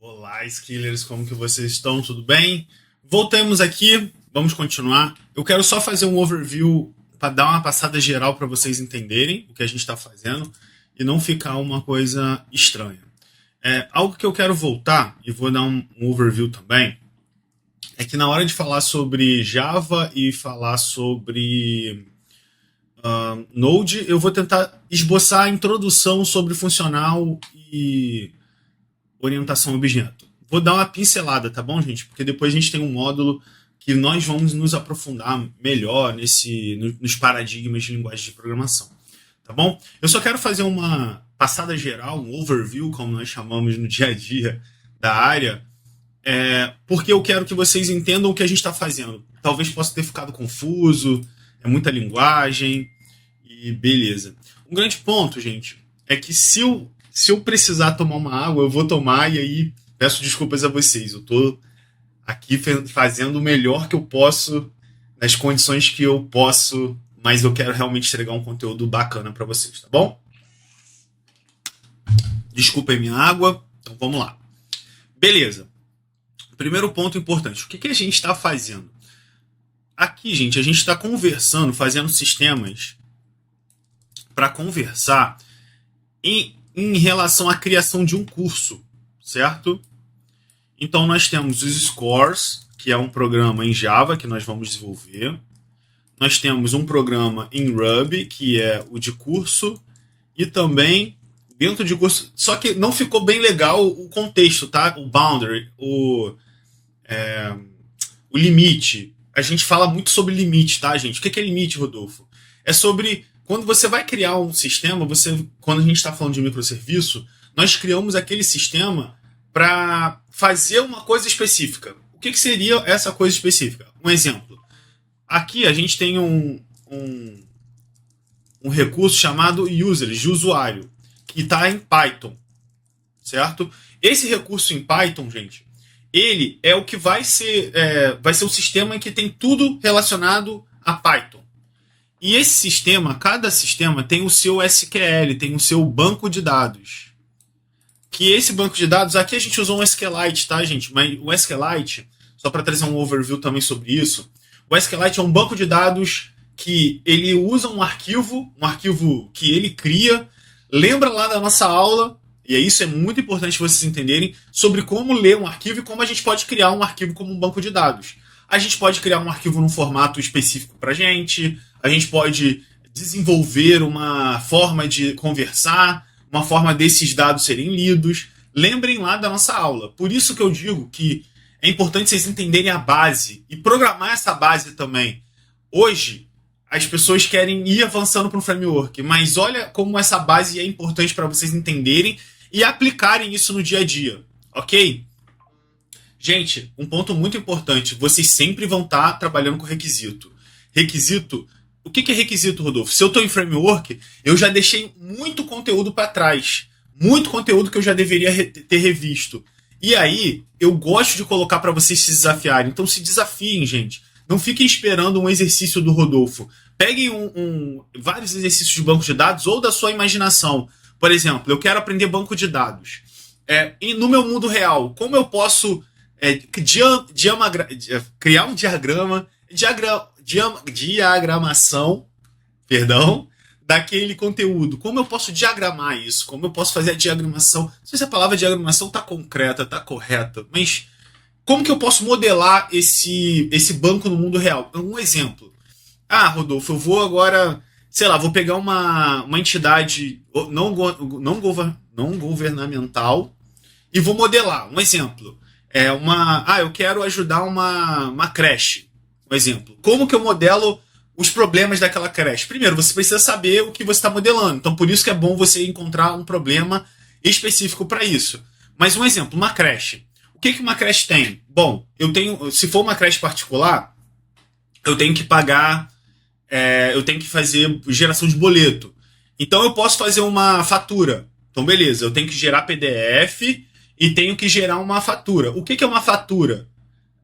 Olá, Skillers, como que vocês estão? Tudo bem? Voltamos aqui, vamos continuar. Eu quero só fazer um overview para dar uma passada geral para vocês entenderem o que a gente está fazendo e não ficar uma coisa estranha. Algo que eu quero voltar, e vou dar um overview também, é que na hora de falar sobre Java e falar sobre Node, eu vou tentar esboçar a introdução sobre funcional e orientação a objeto. Vou dar uma pincelada, tá bom, gente? Porque depois a gente tem um módulo que nós vamos nos aprofundar melhor nos paradigmas de linguagem de programação. Tá bom? Eu só quero fazer uma passada geral, um overview, como nós chamamos no dia a dia da área, porque eu quero que vocês entendam o que a gente está fazendo. Talvez possa ter ficado confuso, é muita linguagem, e beleza. Um grande ponto, gente, é que se eu precisar tomar uma água, eu vou tomar, e aí peço desculpas a vocês. Eu estou aqui fazendo o melhor que eu posso, nas condições que eu posso, mas eu quero realmente entregar um conteúdo bacana para vocês, tá bom? Desculpem minha água, então vamos lá. Beleza. Primeiro ponto importante, o que a gente está fazendo? Aqui, gente, a gente está conversando, fazendo sistemas para conversar em relação à criação de um curso, certo? Então, nós temos os Scores, que é um programa em Java que nós vamos desenvolver. Nós temos um programa em Ruby, que é o de curso. E também, dentro de curso... Só que não ficou bem legal o contexto, tá? O boundary, o limite. A gente fala muito sobre limite, tá, gente? O que é limite, Rodolfo? É sobre... Quando você vai criar um sistema, quando a gente está falando de microserviço, nós criamos aquele sistema para fazer uma coisa específica. O que seria essa coisa específica? Um exemplo. Aqui a gente tem um recurso chamado users, de usuário, que está em Python, certo? Esse recurso em Python, gente, ele é o que vai ser o sistema que tem tudo relacionado a Python. E esse sistema, cada sistema tem o seu SQL, tem o seu banco de dados. Que esse banco de dados, aqui a gente usou um SQLite, tá, gente? Mas o SQLite, só para trazer um overview também sobre isso, o SQLite é um banco de dados que ele usa um arquivo que ele cria, lembra lá da nossa aula, e isso é muito importante vocês entenderem, sobre como ler um arquivo e como a gente pode criar um arquivo como um banco de dados. A gente pode criar um arquivo num formato específico para a gente pode desenvolver uma forma de conversar, uma forma desses dados serem lidos. Lembrem lá da nossa aula. Por isso que eu digo que é importante vocês entenderem a base e programar essa base também. Hoje, as pessoas querem ir avançando para um framework, mas olha como essa base é importante para vocês entenderem e aplicarem isso no dia a dia, ok? Gente, um ponto muito importante, vocês sempre vão estar trabalhando com requisito. Requisito, o que é requisito, Rodolfo? Se eu estou em framework, eu já deixei muito conteúdo para trás. Muito conteúdo que eu já deveria ter revisto. E aí, eu gosto de colocar para vocês se desafiarem. Então se desafiem, gente. Não fiquem esperando um exercício do Rodolfo. Peguem vários exercícios de banco de dados ou da sua imaginação. Por exemplo, eu quero aprender banco de dados. E no meu mundo real, como eu posso criar um diagramação, daquele conteúdo. Como eu posso diagramar isso? Como eu posso fazer a diagramação? Não sei se a palavra diagramação está concreta, está correta, mas como que eu posso modelar esse banco no mundo real? Um exemplo. Rodolfo, eu vou agora, sei lá, vou pegar uma entidade não governamental e vou modelar. Um exemplo. Eu quero ajudar uma creche. Um exemplo. Como que eu modelo os problemas daquela creche? Primeiro, você precisa saber o que você está modelando. Então, por isso que é bom você encontrar um problema específico para isso. Mas um exemplo, uma creche. O que uma creche tem? Bom, se for uma creche particular, eu tenho que pagar, eu tenho que fazer geração de boleto. Então, eu posso fazer uma fatura. Então, beleza, eu tenho que gerar PDF e tenho que gerar uma fatura. O que é uma fatura?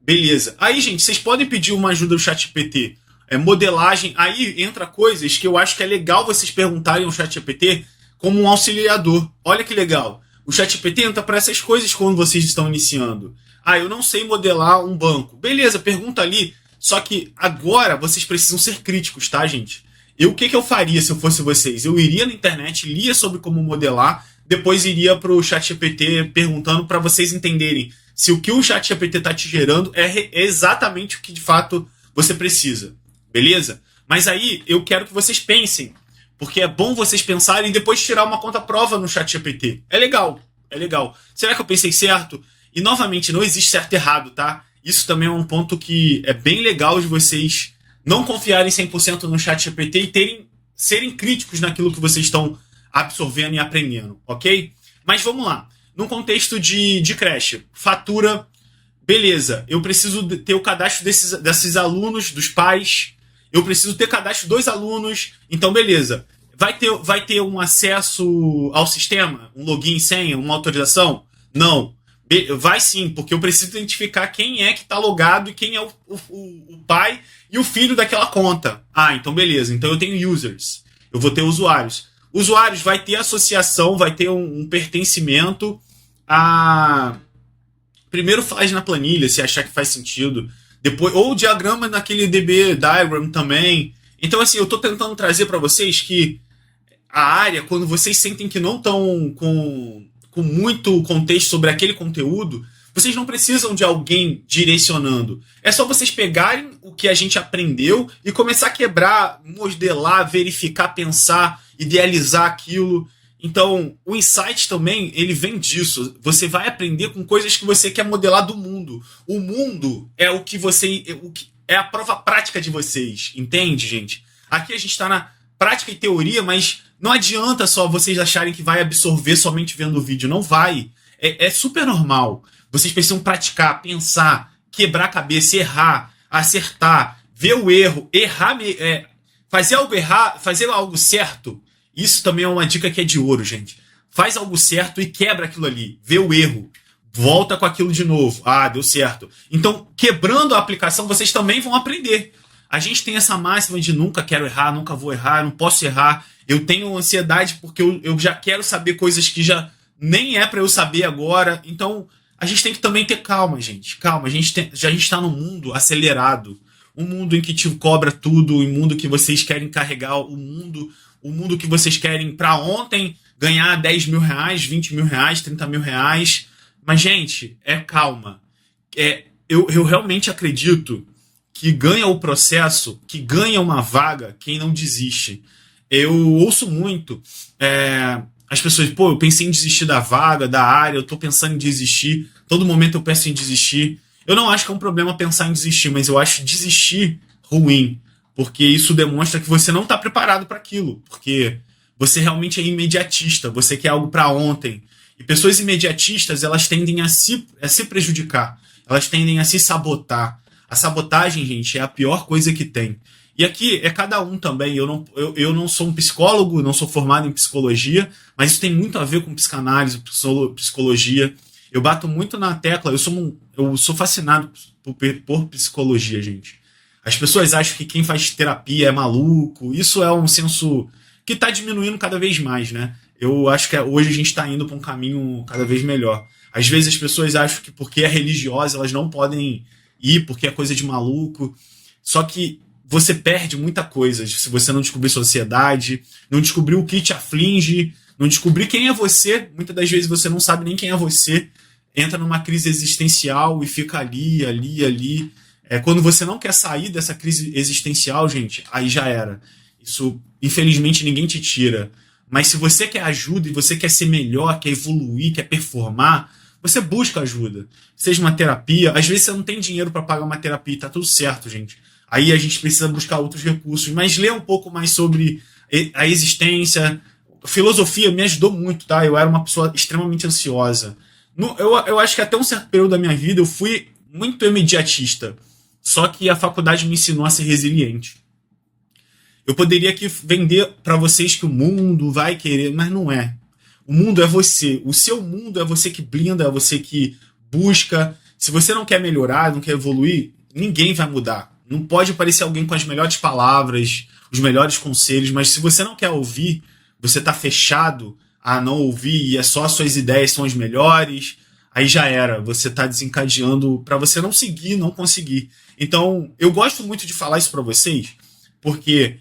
Beleza. Aí, gente, vocês podem pedir uma ajuda do ChatGPT. Modelagem. Aí entra coisas que eu acho que é legal vocês perguntarem ao ChatGPT como um auxiliador. Olha que legal. O ChatGPT entra para essas coisas quando vocês estão iniciando. Ah, eu não sei modelar um banco. Beleza, pergunta ali. Só que agora vocês precisam ser críticos, tá, gente? O que eu faria se eu fosse vocês? Eu iria na internet, lia sobre como modelar, depois iria para o ChatGPT perguntando para vocês entenderem se o que o ChatGPT está te gerando é exatamente o que de fato você precisa. Beleza? Mas aí eu quero que vocês pensem. Porque é bom vocês pensarem e depois tirar uma conta-prova no ChatGPT. É legal, é legal. Será que eu pensei certo? E, novamente, não existe certo e errado, tá? Isso também é um ponto que é bem legal de vocês não confiarem 100% no ChatGPT e serem críticos naquilo que vocês estão absorvendo e aprendendo, ok? Mas vamos lá. Num contexto de creche, fatura, beleza. Eu preciso ter o cadastro desses alunos, dos pais. Eu preciso ter cadastro dos alunos. Então, beleza. Vai ter um acesso ao sistema? Um login, senha, uma autorização? Não. Vai sim, porque eu preciso identificar quem é que está logado e quem é o pai e o filho daquela conta. Ah, então beleza. Então eu tenho users. Eu vou ter usuários. Usuários vai ter associação, vai ter um pertencimento a... Primeiro faz na planilha, se achar que faz sentido. Depois, ou diagrama naquele DB Diagram também. Então, assim, eu estou tentando trazer para vocês que a área, quando vocês sentem que não estão com muito contexto sobre aquele conteúdo, vocês não precisam de alguém direcionando. É só vocês pegarem o que a gente aprendeu e começar a quebrar, modelar, verificar, pensar, idealizar aquilo. Então, o insight também, ele vem disso. Você vai aprender com coisas que você quer modelar do mundo. O mundo é o que é a prova prática de vocês. Entende, gente? Aqui a gente está na prática e teoria, mas não adianta só vocês acharem que vai absorver somente vendo o vídeo. Não vai. É super normal. Vocês precisam praticar, pensar, quebrar a cabeça, errar, acertar, ver o erro, errar, fazer algo certo. Isso também é uma dica que é de ouro, gente. Faz algo certo e quebra aquilo ali. Vê o erro. Volta com aquilo de novo. Ah, deu certo. Então, quebrando a aplicação, vocês também vão aprender. A gente tem essa máxima de nunca quero errar, nunca vou errar, não posso errar. Eu tenho ansiedade porque eu já quero saber coisas que já nem é para eu saber agora. Então, a gente tem que também ter calma, gente. Calma, a gente está num mundo acelerado. Um mundo em que te cobra tudo, um mundo que vocês querem carregar, o mundo que vocês querem para ontem ganhar 10 mil reais, 20 mil reais, 30 mil reais. Mas, gente, calma. Eu realmente acredito que ganha o processo, que ganha uma vaga quem não desiste. Eu ouço muito as pessoas, eu pensei em desistir da vaga, da área, eu tô pensando em desistir, todo momento eu penso em desistir. Eu não acho que é um problema pensar em desistir, mas eu acho desistir ruim, porque isso demonstra que você não está preparado para aquilo, porque você realmente é imediatista, você quer algo para ontem. E pessoas imediatistas, elas tendem a se prejudicar, elas tendem a se sabotar. A sabotagem, gente, é a pior coisa que tem. E aqui é cada um também. Eu não sou um psicólogo, não sou formado em psicologia, mas isso tem muito a ver com psicanálise, psicologia. Eu bato muito na tecla, eu sou fascinado por psicologia, gente. As pessoas acham que quem faz terapia é maluco. Isso é um senso que está diminuindo cada vez mais, né? Eu acho que hoje a gente está indo para um caminho cada vez melhor. Às vezes as pessoas acham que porque é religiosa elas não podem ir porque é coisa de maluco. Só que você perde muita coisa se você não descobrir sua ansiedade, não descobrir o que te aflige, não descobrir quem é você. Muitas das vezes você não sabe nem quem é você. Entra numa crise existencial e fica ali. Quando você não quer sair dessa crise existencial, gente, aí já era. Isso, infelizmente, ninguém te tira. Mas se você quer ajuda e você quer ser melhor, quer evoluir, quer performar, você busca ajuda. Seja uma terapia. Às vezes você não tem dinheiro para pagar uma terapia, tá tudo certo, gente. Aí a gente precisa buscar outros recursos. Mas ler um pouco mais sobre a existência. Filosofia me ajudou muito, tá? Eu era uma pessoa extremamente ansiosa. Eu acho que até um certo período da minha vida eu fui muito imediatista. Só que a faculdade me ensinou a ser resiliente. Eu poderia aqui vender para vocês que o mundo vai querer, mas não é. O mundo é você. O seu mundo é você que blinda, é você que busca. Se você não quer melhorar, não quer evoluir, ninguém vai mudar. Não pode aparecer alguém com as melhores palavras, os melhores conselhos, mas se você não quer ouvir, você está fechado a não ouvir e é só suas ideias são as melhores, aí já era. Você está desencadeando para você não seguir, não conseguir. Então, eu gosto muito de falar isso para vocês, porque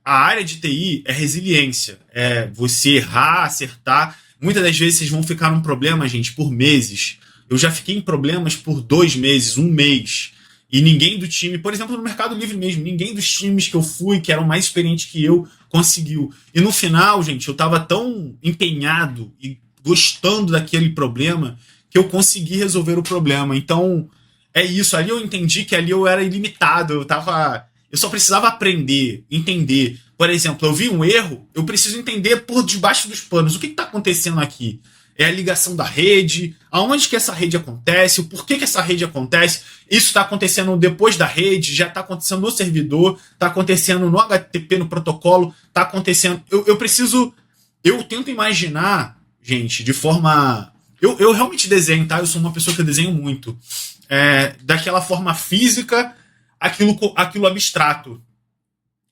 a área de TI é resiliência. É você errar, acertar. Muitas das vezes vocês vão ficar num problema, gente, por meses. Eu já fiquei em problemas por 2 meses, um mês. E ninguém do time, por exemplo, no Mercado Livre mesmo, ninguém dos times que eu fui, que eram mais experientes que eu, conseguiu. E no final, gente, eu tava tão empenhado e gostando daquele problema que eu consegui resolver o problema. Então, é isso. Ali eu entendi que ali eu era ilimitado. Eu só precisava aprender, entender. Por exemplo, eu vi um erro, eu preciso entender por debaixo dos panos. O que está acontecendo aqui? É a ligação da rede, aonde que essa rede acontece, o porquê que essa rede acontece. Isso está acontecendo depois da rede, já está acontecendo no servidor, está acontecendo no HTTP, no protocolo, está acontecendo. Eu tento imaginar, gente, de forma. Eu realmente desenho, tá? Eu sou uma pessoa que eu desenho muito. Daquela forma física, aquilo abstrato.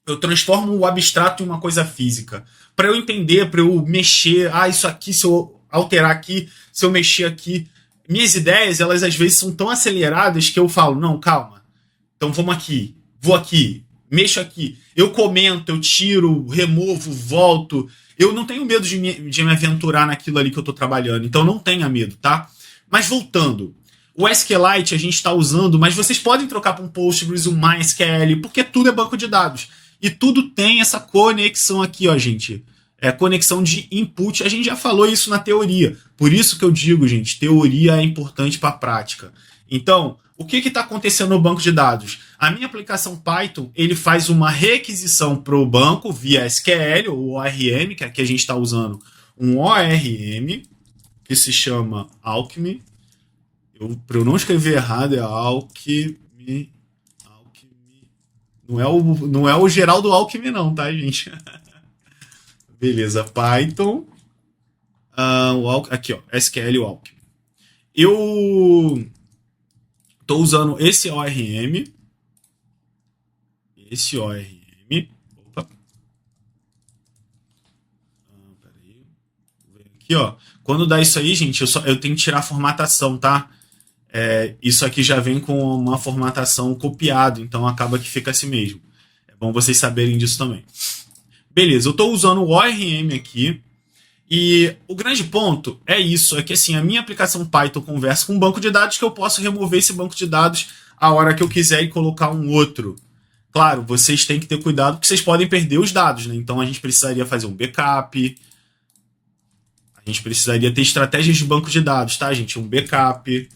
Eu transformo o abstrato em uma coisa física. Para eu entender, para eu mexer, isso aqui, se eu alterar aqui, se eu mexer aqui. Minhas ideias, elas às vezes são tão aceleradas que eu falo, não, calma. Então vamos aqui, vou aqui, mexo aqui. Eu comento, eu tiro, removo, volto. Eu não tenho medo de me aventurar naquilo ali que eu estou trabalhando. Então não tenha medo, tá? Mas voltando. O SQLite a gente está usando, mas vocês podem trocar para um Postgres, um MySQL, porque tudo é banco de dados. E tudo tem essa conexão aqui, ó, gente. Conexão de input. A gente já falou isso na teoria. Por isso que eu digo, gente, teoria é importante para a prática. Então, o que está acontecendo no banco de dados? A minha aplicação Python, ele faz uma requisição para o banco via SQL ou ORM, que aqui a gente está usando um ORM, que se chama Alchemy. Para eu não escrever errado, é Alchemy. Não é o Geraldo Alckmin, não, tá, gente? Beleza, Python. Aqui, ó, SQL Alckmin. Eu tô usando esse ORM. Opa. Peraí. Aqui, ó. Quando dá isso aí, gente, eu tenho que tirar a formatação, tá? Isso aqui já vem com uma formatação copiado, então acaba que fica assim mesmo. É bom vocês saberem disso também. Beleza, eu estou usando o ORM aqui. E o grande ponto é isso, é que assim, a minha aplicação Python conversa com um banco de dados que eu posso remover esse banco de dados a hora que eu quiser e colocar um outro. Claro, vocês têm que ter cuidado porque vocês podem perder os dados, né? Então a gente precisaria fazer um backup. A gente precisaria ter estratégias de banco de dados, tá, gente? Um backup.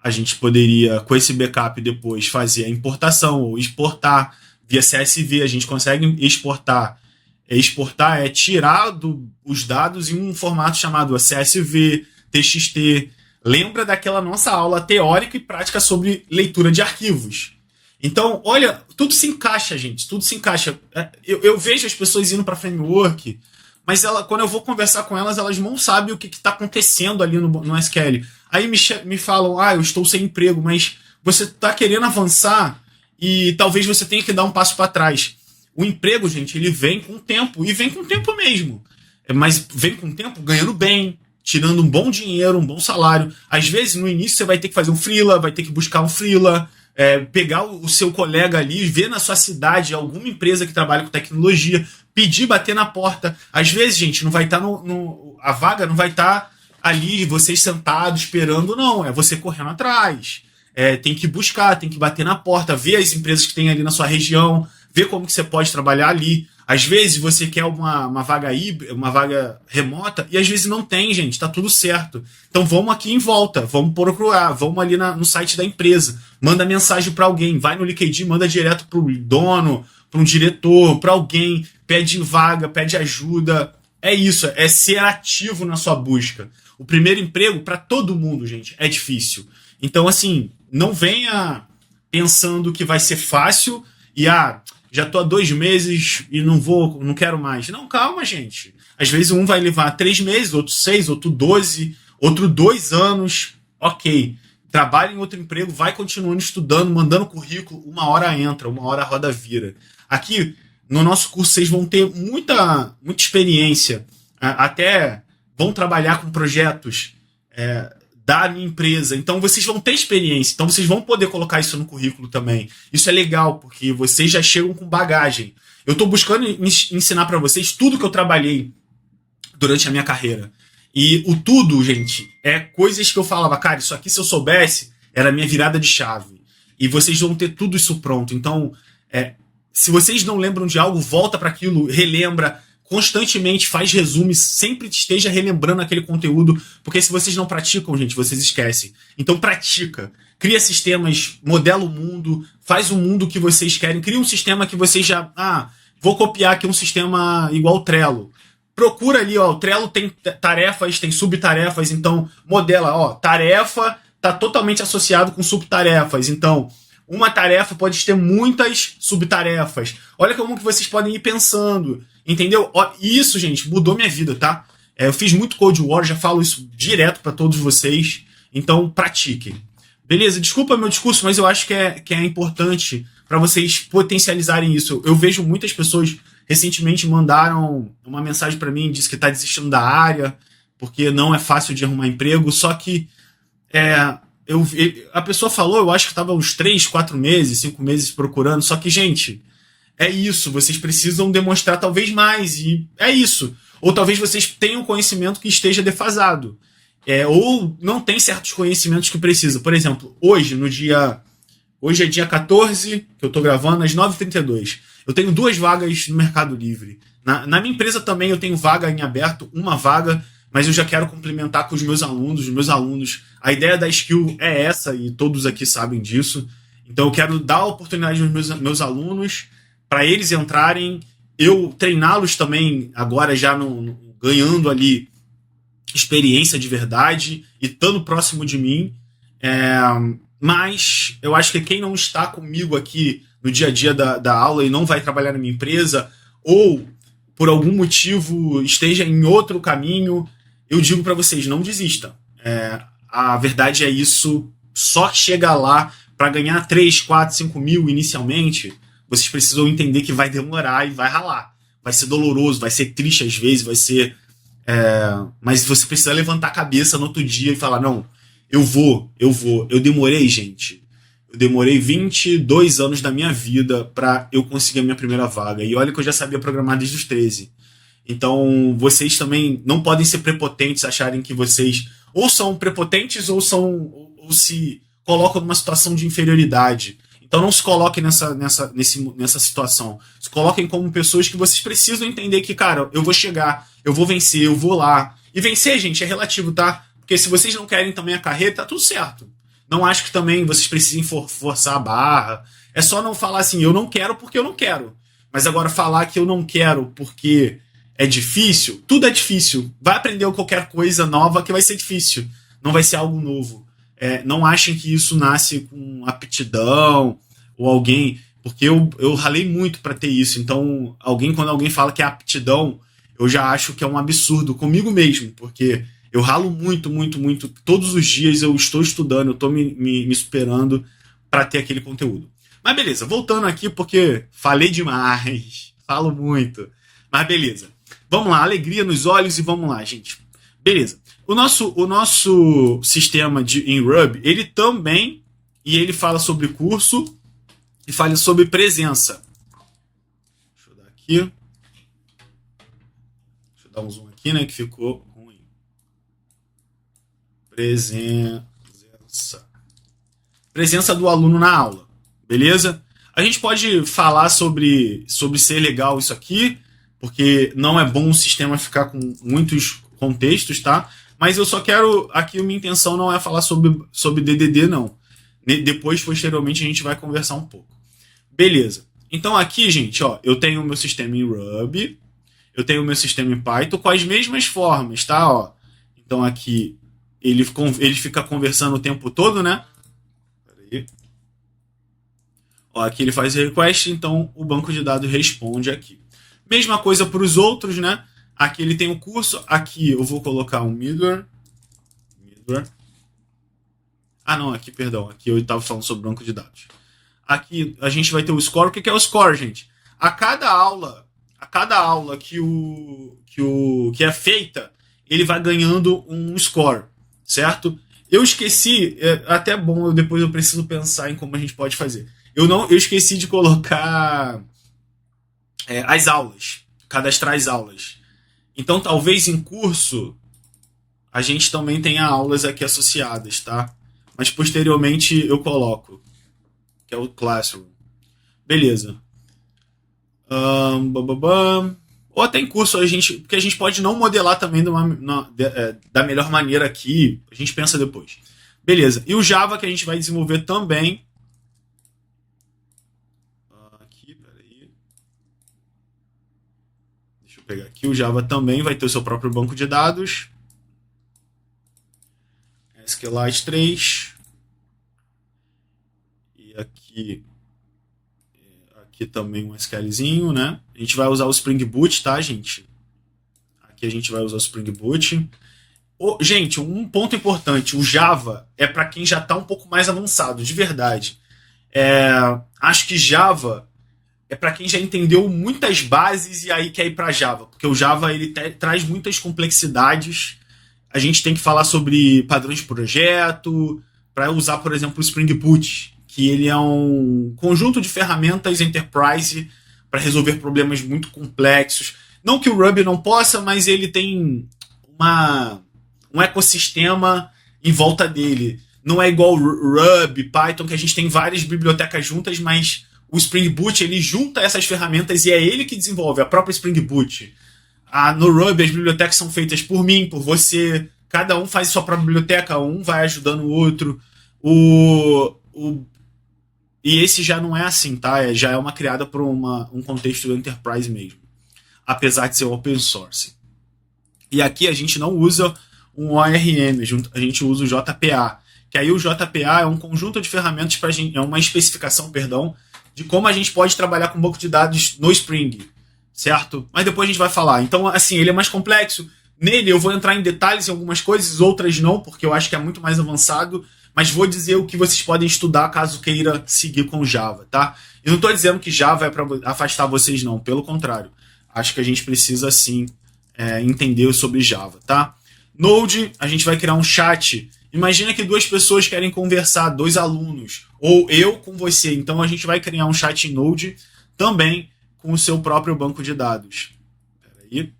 A gente poderia, com esse backup, depois fazer a importação ou exportar via CSV. A gente consegue exportar. Exportar é tirar os dados em um formato chamado CSV, TXT. Lembra daquela nossa aula teórica e prática sobre leitura de arquivos. Então, olha, tudo se encaixa, gente. Tudo se encaixa. Eu vejo as pessoas indo para framework, mas quando eu vou conversar com elas, elas não sabem o que está acontecendo ali no SQL. Aí me falam, eu estou sem emprego, mas você está querendo avançar e talvez você tenha que dar um passo para trás. O emprego, gente, ele vem com o tempo, e vem com o tempo mesmo. Mas vem com o tempo ganhando bem, tirando um bom dinheiro, um bom salário. Às vezes, no início, você vai ter que fazer um freela, vai ter que buscar um freela, pegar o seu colega ali, ver na sua cidade alguma empresa que trabalha com tecnologia, pedir, bater na porta. Às vezes, gente, não vai estar a vaga não vai estar ali, vocês sentados esperando, não. É você correndo atrás. Tem que buscar, tem que bater na porta, ver as empresas que tem ali na sua região, ver como que você pode trabalhar ali. Às vezes você quer uma vaga híbrida, uma vaga remota, e às vezes não tem, gente, tá tudo certo. Então vamos aqui em volta, vamos procurar, vamos ali no site da empresa, manda mensagem para alguém, vai no LinkedIn, manda direto pro dono, para um diretor, para alguém, pede vaga, pede ajuda. É isso, é ser ativo na sua busca. O primeiro emprego, para todo mundo, gente, é difícil. Então, assim, não venha pensando que vai ser fácil e, já tô há 2 meses e não quero mais. Não, calma, gente. Às vezes um vai levar 3 meses, outro 6, outro 12, outro 2 anos. Ok. Trabalha em outro emprego, vai continuando estudando, mandando currículo, uma hora entra, uma hora a roda vira. Aqui, No nosso curso vocês vão ter muita experiência, até vão trabalhar com projetos da minha empresa. Então vocês vão ter experiência, então vocês vão poder colocar isso no currículo também. Isso é legal, porque vocês já chegam com bagagem. Eu estou buscando ensinar para vocês tudo que eu trabalhei durante a minha carreira. E o tudo, gente, é coisas que eu falava, cara, isso aqui se eu soubesse, era a minha virada de chave. E vocês vão ter tudo isso pronto. Então, se vocês não lembram de algo, volta para aquilo, relembra constantemente, faz resumes, sempre esteja relembrando aquele conteúdo, porque se vocês não praticam, gente, vocês esquecem. Então pratica, cria sistemas, modela o mundo, faz o mundo que vocês querem, cria um sistema que vocês já... vou copiar aqui um sistema igual o Trello. Procura ali, ó, o Trello tem tarefas, tem subtarefas, então modela, ó, tarefa está totalmente associado com subtarefas, então uma tarefa pode ter muitas subtarefas. Olha como que vocês podem ir pensando, entendeu? Ó, isso, gente, mudou minha vida, tá? Eu fiz muito Code War, já falo isso direto para todos vocês, então pratiquem. Beleza? Desculpa meu discurso, mas eu acho que é importante para vocês potencializarem isso. Eu vejo muitas pessoas recentemente mandaram uma mensagem para mim, disse que está desistindo da área, porque não é fácil de arrumar emprego, só que a pessoa falou, eu acho que estava uns 3, 4 meses, 5 meses procurando, só que, gente, é isso, vocês precisam demonstrar talvez mais, e é isso. Ou talvez vocês tenham conhecimento que esteja defasado, ou não tem certos conhecimentos que precisa. Por exemplo, hoje é dia 14, que eu estou gravando, às 9h32. Eu tenho 2 vagas no Mercado Livre. Na minha empresa também eu tenho vaga em aberto, uma vaga, mas eu já quero complementar com os meus alunos. A ideia da Skill é essa, e todos aqui sabem disso. Então eu quero dar a oportunidade aos meus alunos para eles entrarem, eu treiná-los também, agora já ganhando ali experiência de verdade e estando próximo de mim. Mas eu acho que quem não está comigo aqui no dia a dia da aula e não vai trabalhar na minha empresa, ou por algum motivo esteja em outro caminho, eu digo para vocês, não desistam. A verdade é isso, só chegar lá para ganhar 3, 4, 5 mil inicialmente, vocês precisam entender que vai demorar e vai ralar. Vai ser doloroso, vai ser triste às vezes, vai ser... mas você precisa levantar a cabeça no outro dia e falar, não, eu vou. Eu demorei, gente. Eu demorei 22 anos da minha vida para eu conseguir a minha primeira vaga. E olha que eu já sabia programar desde os 13. Então, vocês também não podem ser prepotentes, acharem que vocês ou são prepotentes ou se colocam numa situação de inferioridade. Então, não se coloquem nessa situação. Se coloquem como pessoas que vocês precisam entender que, cara, eu vou chegar, eu vou vencer, eu vou lá. E vencer, gente, é relativo, tá? Porque se vocês não querem também a carreira, tá tudo certo. Não acho que também vocês precisem forçar a barra. É só não falar assim, eu não quero porque eu não quero. Mas agora falar que eu não quero porque é difícil, tudo é difícil. Vai aprender qualquer coisa nova que vai ser difícil. Não vai ser algo novo. Não achem que isso nasce com aptidão ou alguém... Porque eu ralei muito para ter isso. Então, quando alguém fala que é aptidão, eu já acho que é um absurdo comigo mesmo. Porque... eu ralo muito. Todos os dias eu estou estudando, eu estou me superando para ter aquele conteúdo. Mas beleza, voltando aqui porque falei demais, falo muito. Mas beleza, vamos lá, alegria nos olhos e vamos lá, gente. Beleza, o nosso sistema em Ruby, ele também, e ele fala sobre curso e fala sobre presença. Deixa eu dar aqui. Deixa eu dar um zoom aqui, né, que ficou... Presença do aluno na aula, beleza? A gente pode falar sobre ser legal isso aqui, porque não é bom o sistema ficar com muitos contextos, tá? Mas eu só quero, aqui minha intenção não é falar sobre DDD, não. Depois, posteriormente, a gente vai conversar um pouco. Beleza. Então aqui, gente, ó, eu tenho o meu sistema em Ruby, eu tenho o meu sistema em Python com as mesmas formas, tá? Ó, então aqui... Ele fica conversando o tempo todo, né? Peraí. Ó, aqui ele faz request, então o banco de dados responde aqui. Mesma coisa para os outros, né? Aqui ele tem o curso, aqui eu vou colocar um middleware. Não, aqui, perdão, aqui eu estava falando sobre banco de dados. Aqui a gente vai ter o score. O que é o score, gente? a cada aula que é feita, ele vai ganhando um score, certo? Eu esqueci, é até bom, depois eu preciso pensar em como a gente pode fazer. Eu esqueci de colocar as aulas, cadastrar as aulas. Então, talvez em curso a gente também tenha aulas aqui associadas, tá? Mas posteriormente eu coloco, que é o Classroom. Beleza. Bababam. Ou até em curso, porque a gente pode não modelar também da melhor maneira aqui. A gente pensa depois. Beleza. E o Java que a gente vai desenvolver também. Aqui, peraí. Deixa eu pegar aqui. O Java também vai ter o seu próprio banco de dados. SQLite 3. E aqui também um SQLzinho, né? A gente vai usar o Spring Boot, tá, gente? Aqui a gente vai usar o Spring Boot. Gente, um ponto importante, o Java é para quem já está um pouco mais avançado, de verdade. Acho que Java é para quem já entendeu muitas bases e aí quer ir para Java, porque o Java ele traz muitas complexidades. A gente tem que falar sobre padrões de projeto, para usar, por exemplo, o Spring Boot, que ele é um conjunto de ferramentas enterprise para resolver problemas muito complexos. Não que o Ruby não possa, mas ele tem um ecossistema em volta dele. Não é igual Ruby, Python, que a gente tem várias bibliotecas juntas, mas o Spring Boot ele junta essas ferramentas e é ele que desenvolve, a própria Spring Boot. No Ruby as bibliotecas são feitas por mim, por você. Cada um faz sua própria biblioteca, um vai ajudando o outro. E esse já não é assim, tá? Já é uma criada por um contexto enterprise mesmo. Apesar de ser open source. E aqui a gente não usa um ORM, a gente usa o JPA. Que aí o JPA é um conjunto de ferramentas é uma especificação, perdão, de como a gente pode trabalhar com banco de dados no Spring, certo? Mas depois a gente vai falar. Então, assim, ele é mais complexo. Nele eu vou entrar em detalhes em algumas coisas, outras não, porque eu acho que é muito mais avançado, mas vou dizer o que vocês podem estudar caso queira seguir com Java, tá? Eu não estou dizendo que Java é para afastar vocês, não. Pelo contrário. Acho que a gente precisa, sim, entender sobre Java, tá? Node, a gente vai criar um chat. Imagina que duas pessoas querem conversar, dois alunos, ou eu com você. Então a gente vai criar um chat em Node também com o seu próprio banco de dados. Peraí.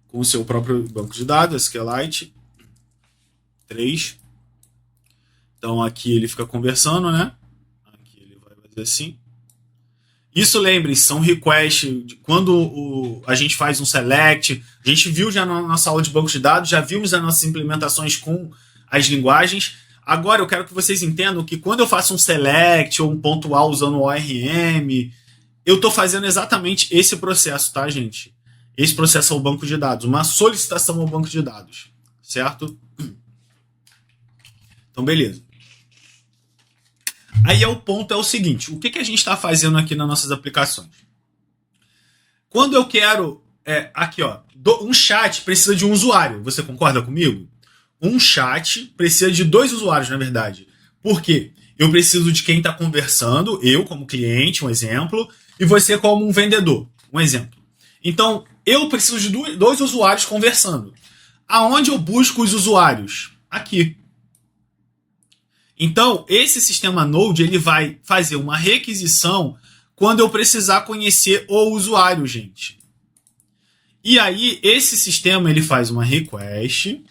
Com o seu próprio banco de dados, SQLite 3. Então aqui ele fica conversando, né? Aqui ele vai fazer assim. Isso, lembre-se, são requests. Quando a gente faz um select, a gente viu já na nossa aula de banco de dados, já vimos as nossas implementações com as linguagens. Agora eu quero que vocês entendam que quando eu faço um select ou um pontual usando o ORM, eu estou fazendo exatamente esse processo, tá, gente? Esse processo é o banco de dados, uma solicitação ao banco de dados, certo? Então, beleza. Aí o ponto é o seguinte, o que a gente está fazendo aqui nas nossas aplicações? Quando eu quero, aqui ó, um chat precisa de um usuário, você concorda comigo? Um chat precisa de dois usuários, na verdade. Por quê? Eu preciso de quem está conversando, eu como cliente, um exemplo, e você como um vendedor, um exemplo. Então, eu preciso de dois usuários conversando. Aonde eu busco os usuários? Aqui. Então, esse sistema Node ele vai fazer uma requisição quando eu precisar conhecer o usuário, gente. E aí, esse sistema ele faz uma request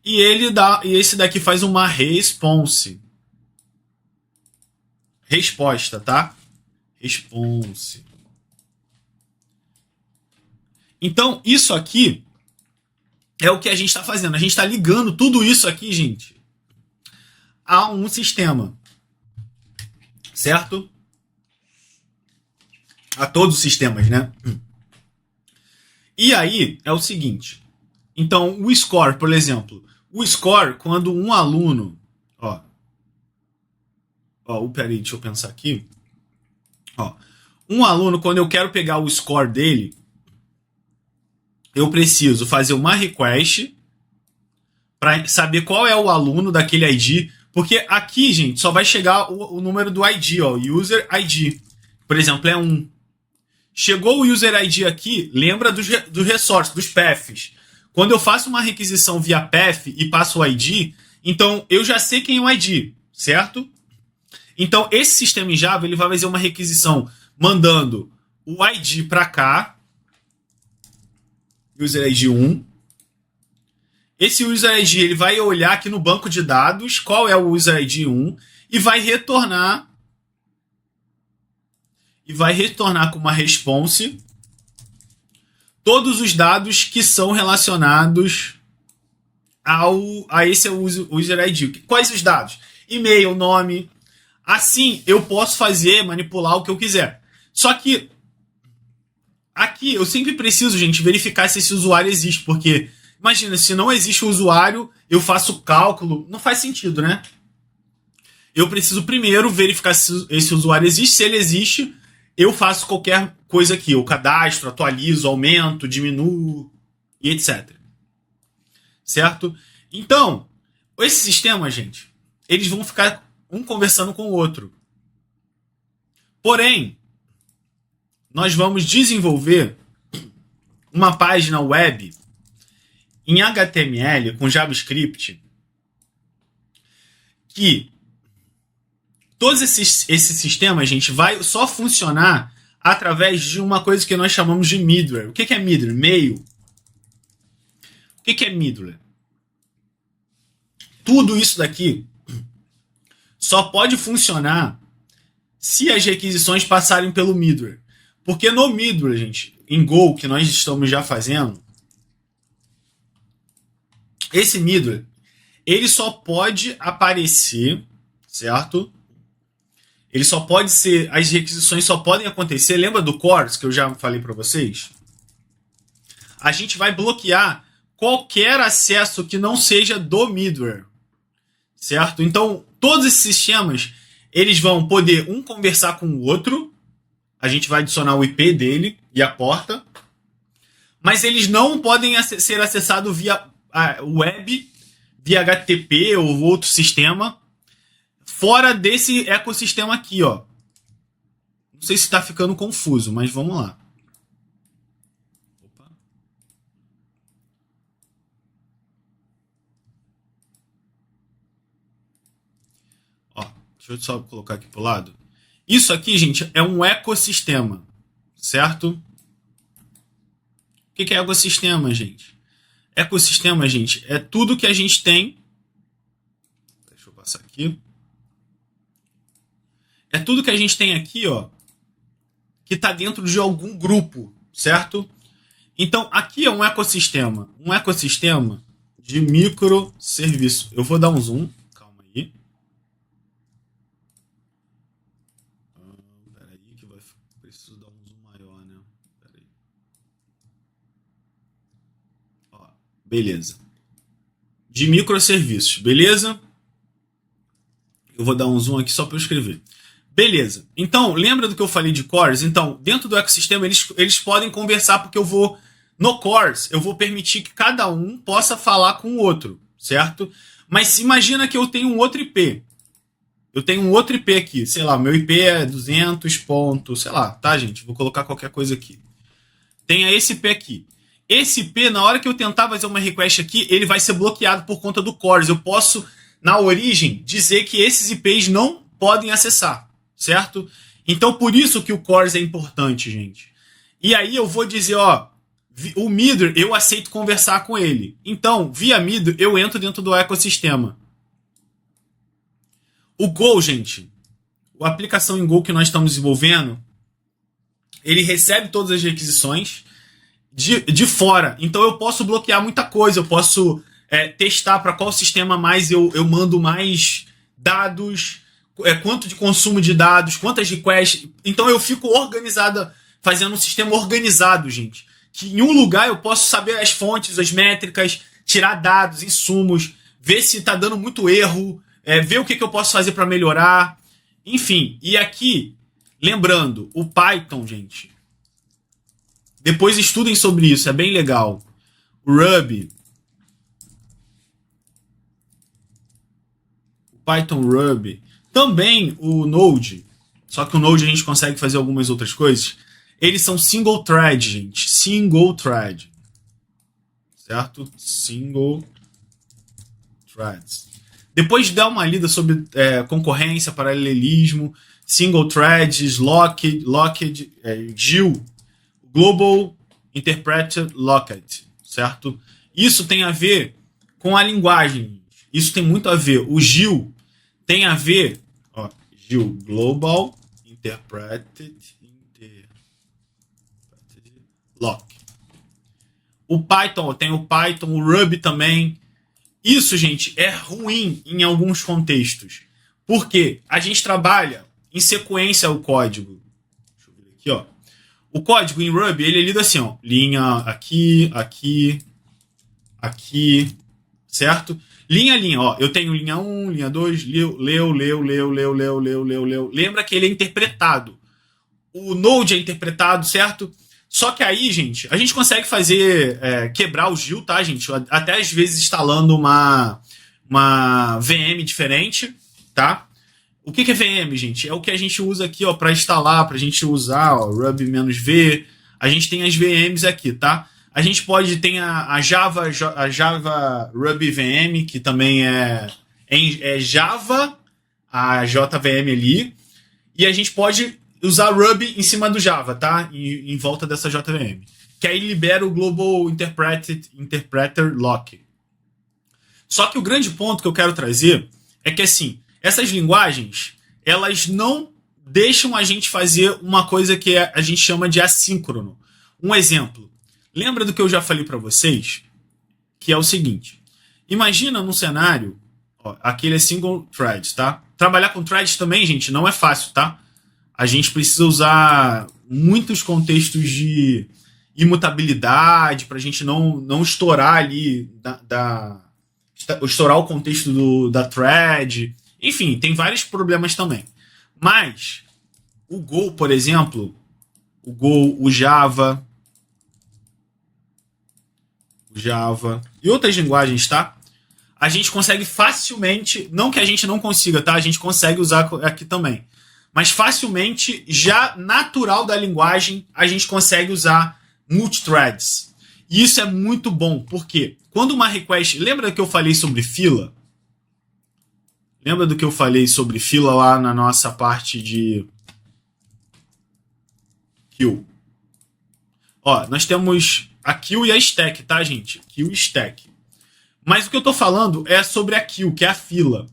e esse daqui faz uma response. Resposta, tá? Response. Então, isso aqui é o que a gente está fazendo. A gente está ligando tudo isso aqui, gente, a um sistema. Certo? A todos os sistemas, né? E aí, é o seguinte. Então, o score, por exemplo. O score, quando um aluno... Peraí, deixa eu pensar aqui. Um aluno, quando eu quero pegar o score dele, eu preciso fazer uma request para saber qual é o aluno daquele ID, porque aqui, gente, só vai chegar o número do ID, ó, user ID. Por exemplo, é 1. Chegou o user ID aqui, lembra do resource, dos paths. Quando eu faço uma requisição via path e passo o ID, então eu já sei quem é o ID, certo? Então esse sistema em Java ele vai fazer uma requisição mandando o ID para cá, user ID 1. Esse user ID ele vai olhar aqui no banco de dados qual é o user ID 1 e vai retornar com uma response todos os dados que são relacionados a esse user ID. Quais os dados? E-mail, nome. Assim, eu posso manipular o que eu quiser. Só que aqui eu sempre preciso, gente, verificar se esse usuário existe, porque imagina, se não existe o usuário, eu faço cálculo, não faz sentido, né? Eu preciso primeiro verificar se esse usuário existe. Se ele existe, eu faço qualquer coisa aqui. Eu cadastro, atualizo, aumento, diminuo e etc. Certo? Então, esse sistema, gente, eles vão ficar um conversando com o outro. Porém, nós vamos desenvolver uma página web em HTML com JavaScript que todos esses sistemas, gente, vai só funcionar através de uma coisa que nós chamamos de middleware. O que é middleware? Meio. O que é middleware? Tudo isso daqui só pode funcionar se as requisições passarem pelo middleware. Porque no middleware, gente, em Go, que nós estamos já fazendo, esse middleware, ele só pode aparecer, certo? Ele só pode ser, as requisições só podem acontecer. Lembra do CORS que eu já falei para vocês? A gente vai bloquear qualquer acesso que não seja do middleware, certo? Então, todos esses sistemas, eles vão poder conversar com o outro. A gente vai adicionar o IP dele e a porta. Mas eles não podem ser acessados via web, via HTTP ou outro sistema, fora desse ecossistema aqui, ó. Não sei se está ficando confuso, mas vamos lá. Opa. Ó, deixa eu só colocar aqui pro lado. Isso aqui, gente, é um ecossistema, certo? O que é ecossistema, gente? Ecossistema, gente, é tudo que a gente tem. Deixa eu passar aqui. É tudo que a gente tem aqui, ó, que está dentro de algum grupo, certo? Então, aqui é um ecossistema de microserviço. Eu vou dar um zoom, calma aí. Peraí, que preciso dar um zoom maior, né? Peraí. Ó, beleza. De microserviços, beleza? Eu vou dar um zoom aqui só para eu escrever. Beleza. Então, lembra do que eu falei de cores? Então, dentro do ecossistema, eles podem conversar, porque no cores, eu vou permitir que cada um possa falar com o outro, certo? Mas imagina que eu tenho um outro IP. Eu tenho um outro IP aqui, sei lá, meu IP é 200 pontos, sei lá, tá, gente? Vou colocar qualquer coisa aqui. Tenha esse IP aqui. Esse IP, na hora que eu tentar fazer uma request aqui, ele vai ser bloqueado por conta do cores. Eu posso, na origem, dizer que esses IPs não podem acessar. Certo? Então, por isso que o CORS é importante, gente. E aí eu vou dizer, ó, o middleware, eu aceito conversar com ele. Então, via middleware, eu entro dentro do ecossistema. O Go, gente, a aplicação em Go que nós estamos desenvolvendo, ele recebe todas as requisições de fora. Então, eu posso bloquear muita coisa. Eu posso testar para qual sistema mais eu mando mais dados, quanto de consumo de dados, quantas requests. Então eu fico organizada, fazendo um sistema organizado, gente. Que em um lugar eu posso saber as fontes, as métricas, tirar dados, insumos, ver se está dando muito erro, ver o que eu posso fazer para melhorar. Enfim, e aqui, lembrando, o Python, gente. Depois estudem sobre isso, é bem legal. O Ruby. Python Ruby, também o Node, só que o Node a gente consegue fazer algumas outras coisas. Eles são single thread, gente. Single thread. Certo? Single threads. Depois de dar uma lida sobre concorrência, paralelismo, single threads, locked, GIL, Global Interpreted Locked, certo? Isso tem a ver com a linguagem. Isso tem muito a ver. O GIL tem a ver, GIL, Global Interpreted Lock. O Python, tem o Python, o Ruby também. Isso, gente, é ruim em alguns contextos. Porque a gente trabalha em sequência o código. Deixa eu ver aqui, ó. O código em Ruby, ele é lido assim, ó. Linha aqui, aqui, aqui, certo? Linha a linha, ó. Eu tenho linha 1, linha 2, leu. Lembra que ele é interpretado. O Node é interpretado, certo? Só que aí, gente, a gente consegue fazer, quebrar o GIL, tá, gente? Até às vezes instalando uma VM diferente, tá? O que é VM, gente? É o que a gente usa aqui, ó, para instalar, pra gente usar, ó, Ruby-V. A gente tem as VMs aqui, tá? A gente pode ter a Java Ruby VM, que também é Java, a JVM ali. E a gente pode usar Ruby em cima do Java, tá? Em volta dessa JVM. Que aí libera o Global Interpreter Lock. Só que o grande ponto que eu quero trazer é que, assim, essas linguagens, elas não deixam a gente fazer uma coisa que a gente chama de assíncrono. Um exemplo. Lembra do que eu já falei para vocês? Que é o seguinte. Imagina num cenário, ó, aquele é single thread, tá? Trabalhar com threads também, gente, não é fácil, tá? A gente precisa usar muitos contextos de imutabilidade para a gente não estourar ali, estourar o contexto da thread. Enfim, tem vários problemas também. Mas o Go, por exemplo, o Go, o Java e outras linguagens, tá? A gente consegue facilmente, não que a gente não consiga, tá? A gente consegue usar aqui também. Mas facilmente, já natural da linguagem, a gente consegue usar multithreads. E isso é muito bom, porque quando uma request... Lembra que eu falei sobre fila? Lembra do que eu falei sobre fila lá na nossa parte de queue? Ó, nós temos a queue e a stack, tá, gente? Queue e stack. Mas o que eu tô falando é sobre a queue, que é a fila.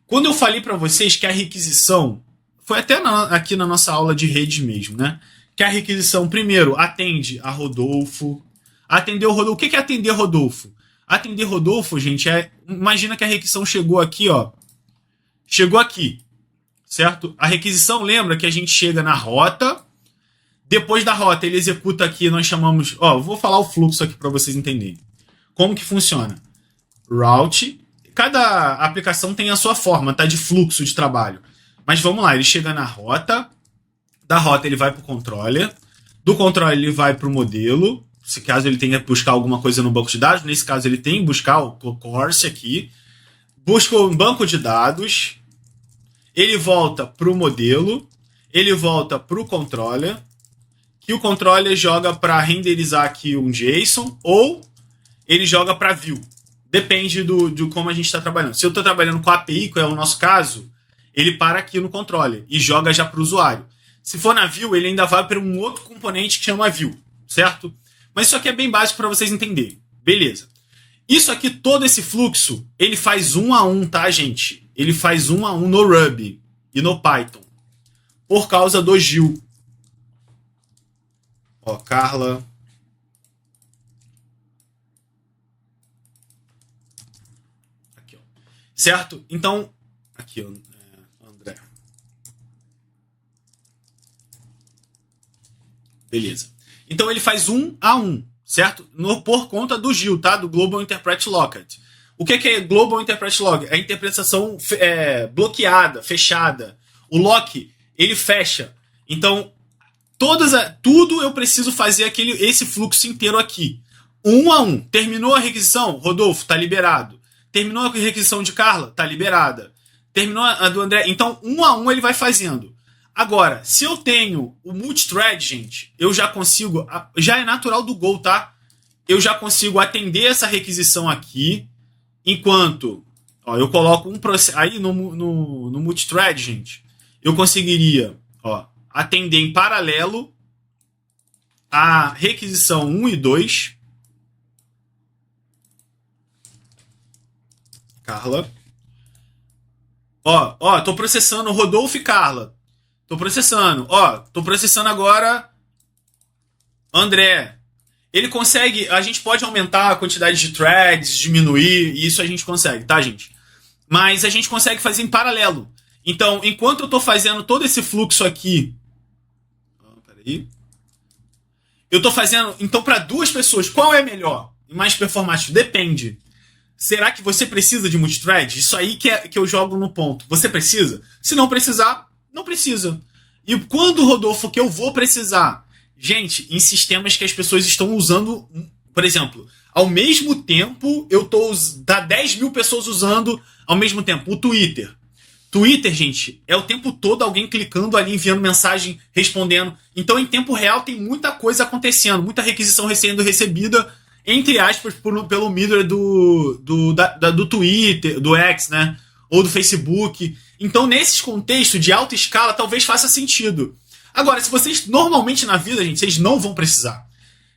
Quando eu falei para vocês que a requisição... Foi até aqui na nossa aula de rede mesmo, né? Que a requisição, primeiro, atende a Rodolfo. Atender o Rodolfo. O que é atender Rodolfo? Atender Rodolfo, gente, imagina que a requisição chegou aqui, ó. Chegou aqui, certo? A requisição, lembra que a gente chega na rota. Depois da rota, ele executa aqui, nós chamamos... Ó, vou falar o fluxo aqui para vocês entenderem. Como que funciona? Route. Cada aplicação tem a sua forma, tá? De fluxo de trabalho. Mas vamos lá, ele chega na rota, da rota ele vai para o controller, do controller ele vai para o modelo, se caso ele tenha que buscar alguma coisa no banco de dados, nesse caso ele tem que buscar o Corse aqui, busca um banco de dados, ele volta para o modelo, ele volta para o controller, que o controller joga para renderizar aqui um JSON, ou ele joga para view. Depende de como a gente está trabalhando. Se eu estou trabalhando com a API, que é o nosso caso, ele para aqui no controller e joga já para o usuário. Se for na view, ele ainda vai para um outro componente que chama view, certo? Mas isso aqui é bem básico para vocês entenderem. Beleza. Isso aqui, todo esse fluxo, ele faz 1 a 1, tá, gente? Ele faz 1 a 1 no Ruby e no Python. Por causa do GIL. Ó, Carla. Aqui, ó. Certo? Então, aqui, ó. André. Beleza. Então ele faz 1 a 1, certo? Por conta do GIL, tá? Do Global Interpret Locked. O que é Global Interpret Locked? É a interpretação bloqueada, fechada. O lock, ele fecha. Então, tudo eu preciso fazer esse fluxo inteiro aqui. 1 a 1. Terminou a requisição? Rodolfo, tá liberado. Terminou a requisição de Carla? Tá liberada. Terminou a do André? Então, um a um ele vai fazendo. Agora, se eu tenho o multithread, gente, eu já consigo... Já é natural do Go, tá? Eu já consigo atender essa requisição aqui, enquanto... Ó, eu coloco um processo... Aí, no multithread, gente, eu conseguiria atender em paralelo a requisição 1 e 2. Carla. Tô processando Rodolfo e Carla. Tô processando. Tô processando agora André. Ele consegue... A gente pode aumentar a quantidade de threads, diminuir, e isso a gente consegue, tá, gente? Mas a gente consegue fazer em paralelo. Então, enquanto eu tô fazendo todo esse fluxo aqui... Peraí. Eu tô fazendo... Então, para duas pessoas, qual é melhor e mais performático? Depende. Será que você precisa de multithread? Isso aí que eu jogo no ponto. Você precisa? Se não precisar, não precisa. E quando, Rodolfo, que eu vou precisar? Gente, em sistemas que as pessoas estão usando... Por exemplo, ao mesmo tempo, tá 10 mil pessoas usando ao mesmo tempo. O Twitter. Twitter, gente, é o tempo todo alguém clicando ali, enviando mensagem, respondendo. Então, em tempo real, tem muita coisa acontecendo. Muita requisição sendo recebida, entre aspas, pelo middleware do Twitter, do X, né? Ou do Facebook. Então, nesses contextos de alta escala, talvez faça sentido. Agora, se vocês, normalmente na vida, gente, vocês não vão precisar.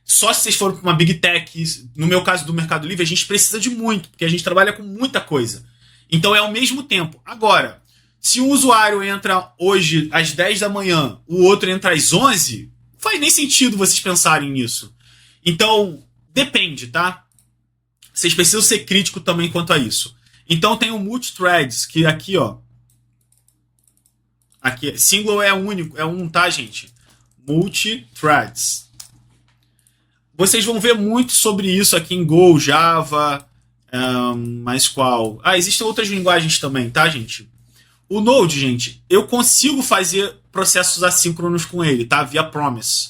Só se vocês forem para uma Big Tech, no meu caso do Mercado Livre, a gente precisa de muito, porque a gente trabalha com muita coisa. Então, é ao mesmo tempo. Agora, se um usuário entra hoje às 10 da manhã, o outro entra às 11, não faz nem sentido vocês pensarem nisso. Então, depende, tá? Vocês precisam ser críticos também quanto a isso. Então tem o multithreads, que aqui, aqui, single é único, é um, tá, gente? Multithreads. Vocês vão ver muito sobre isso aqui em Go, Java, mas qual? Existem outras linguagens também, tá, gente? O Node, gente, eu consigo fazer processos assíncronos com ele, tá? Via Promise.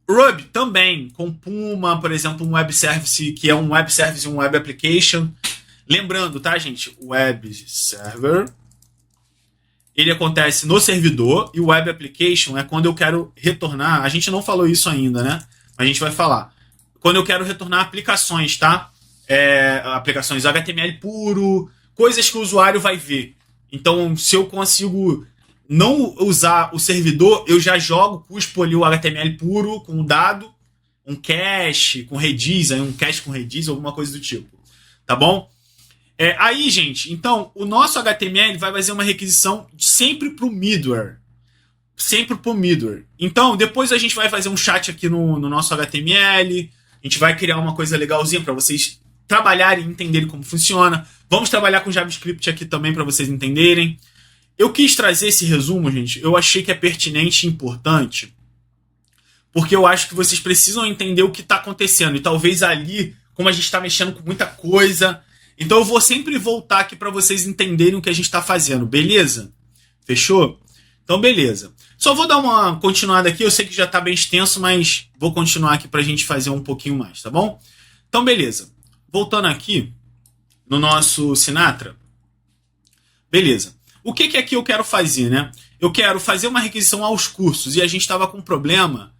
Ruby também, com Puma, por exemplo, um web service, que é um web service e um web application. Lembrando, tá, gente? O web server, ele acontece no servidor, e o web application é quando eu quero retornar. A gente não falou isso ainda, né? A gente vai falar. Quando eu quero retornar aplicações, tá? Aplicações HTML puro, coisas que o usuário vai ver. Então, se eu consigo não usar o servidor, eu já jogo, cuspo ali o HTML puro com um dado, um cache com Redis, um cache com Redis, alguma coisa do tipo. Tá bom? Aí, gente, então, o nosso HTML vai fazer uma requisição sempre para o middleware. Sempre para o middleware. Então, depois a gente vai fazer um chat aqui no nosso HTML, a gente vai criar uma coisa legalzinha para vocês trabalharem e entenderem como funciona. Vamos trabalhar com JavaScript aqui também para vocês entenderem. Eu quis trazer esse resumo, gente. Eu achei que é pertinente e importante, porque eu acho que vocês precisam entender o que está acontecendo. E talvez ali, como a gente está mexendo com muita coisa, então eu vou sempre voltar aqui para vocês entenderem o que a gente está fazendo, beleza? Fechou? Então, beleza. Só vou dar uma continuada aqui. Eu sei que já está bem extenso, mas vou continuar aqui para a gente fazer um pouquinho mais, tá bom? Então, beleza. Voltando aqui no nosso Sinatra. Beleza. O que aqui eu quero fazer, né? Eu quero fazer uma requisição aos cursos e a gente estava com um problema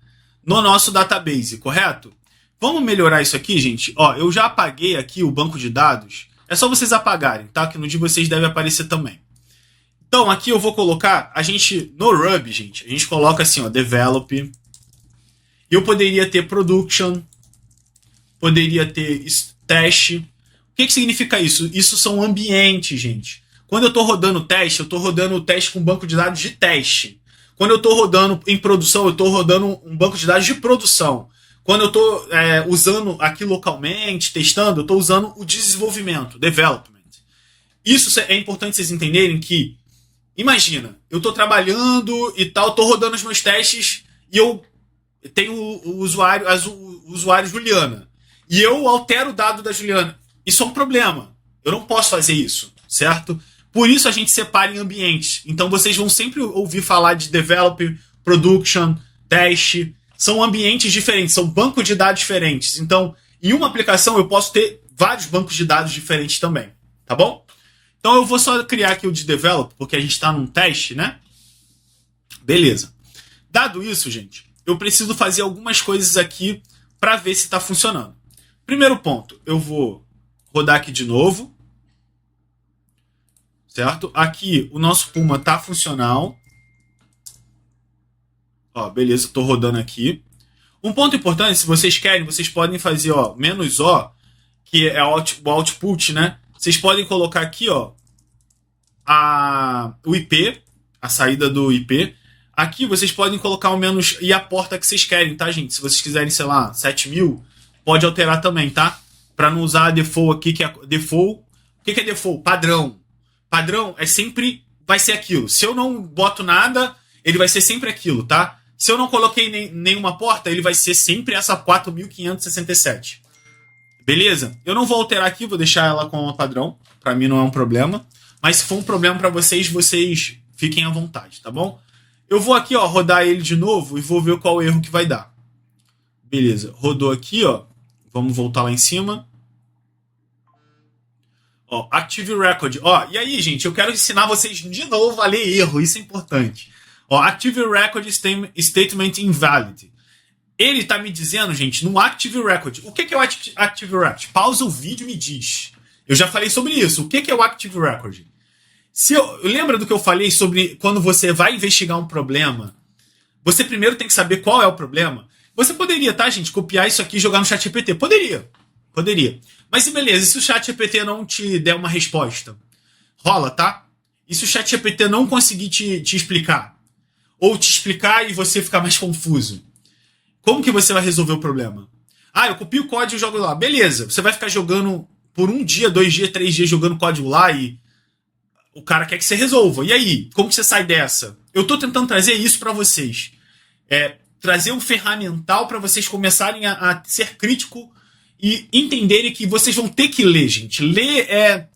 no nosso database, correto? Vamos melhorar isso aqui, gente? Eu já apaguei aqui o banco de dados. É só vocês apagarem, tá? Que no de vocês deve aparecer também. Então, aqui eu vou colocar, no Ruby, gente, a gente coloca assim, develop. E eu poderia ter production, poderia ter teste. O que significa isso? Isso são ambientes, gente. Quando eu estou rodando teste, eu estou rodando o teste com banco de dados de teste. Quando eu estou rodando em produção, eu estou rodando um banco de dados de produção. Quando eu estou usando aqui localmente, testando, eu estou usando o desenvolvimento, development. Isso é importante vocês entenderem que, imagina, eu estou trabalhando e tal, estou rodando os meus testes e eu tenho o usuário Juliana. E eu altero o dado da Juliana. Isso é um problema. Eu não posso fazer isso, certo? Por isso a gente separa em ambientes. Então vocês vão sempre ouvir falar de develop, production, teste. São ambientes diferentes, são bancos de dados diferentes. Então, em uma aplicação eu posso ter vários bancos de dados diferentes também. Tá bom? Então eu vou só criar aqui o de develop, porque a gente está num teste, né? Beleza. Dado isso, gente, eu preciso fazer algumas coisas aqui para ver se está funcionando. Primeiro ponto, eu vou rodar aqui de novo. Certo? Aqui o nosso Puma tá funcional. Ó, beleza, tô rodando aqui. Um ponto importante, se vocês querem, vocês podem fazer, ó, "-o", que é o output, né? Vocês podem colocar aqui, ó, o IP, a saída do IP. Aqui vocês podem colocar o menos e a porta que vocês querem, tá, gente? Se vocês quiserem, sei lá, 7000, pode alterar também, tá? Para não usar a default aqui, que é default. O que é default? Padrão. Padrão é sempre vai ser aquilo. Se eu não boto nada, ele vai ser sempre aquilo, tá? Se eu não coloquei nenhuma porta, ele vai ser sempre essa 4567. Beleza? Eu não vou alterar aqui, vou deixar ela com a padrão. Pra mim não é um problema. Mas se for um problema pra vocês, vocês fiquem à vontade, tá bom? Eu vou aqui, ó, rodar ele de novo e vou ver qual o erro que vai dar. Beleza. Rodou aqui, ó. Vamos voltar lá em cima. Ó, Active Record. Ó, e aí, gente, eu quero ensinar vocês de novo a ler erro, isso é importante. Ó, Active Record Statement Invalid. Ele tá me dizendo, gente, no Active Record. O que é o Active Record? Pausa o vídeo e me diz. Eu já falei sobre isso. O que é o Active Record? Lembra do que eu falei sobre quando você vai investigar um problema? Você primeiro tem que saber qual é o problema. Você poderia, tá, gente, copiar isso aqui e jogar no ChatGPT? Poderia. Mas beleza, e se o ChatGPT não te der uma resposta? Rola, tá? E se o ChatGPT não conseguir te explicar? Ou te explicar e você ficar mais confuso? Como que você vai resolver o problema? Ah, eu copio o código e jogo lá. Beleza, você vai ficar jogando por 1 dia, 2 dias, 3 dias jogando código lá e o cara quer que você resolva. E aí, como que você sai dessa? Eu tô tentando trazer isso para vocês. Trazer um ferramental para vocês começarem a ser crítico e entenderem que vocês vão ter que ler, gente. Ler é...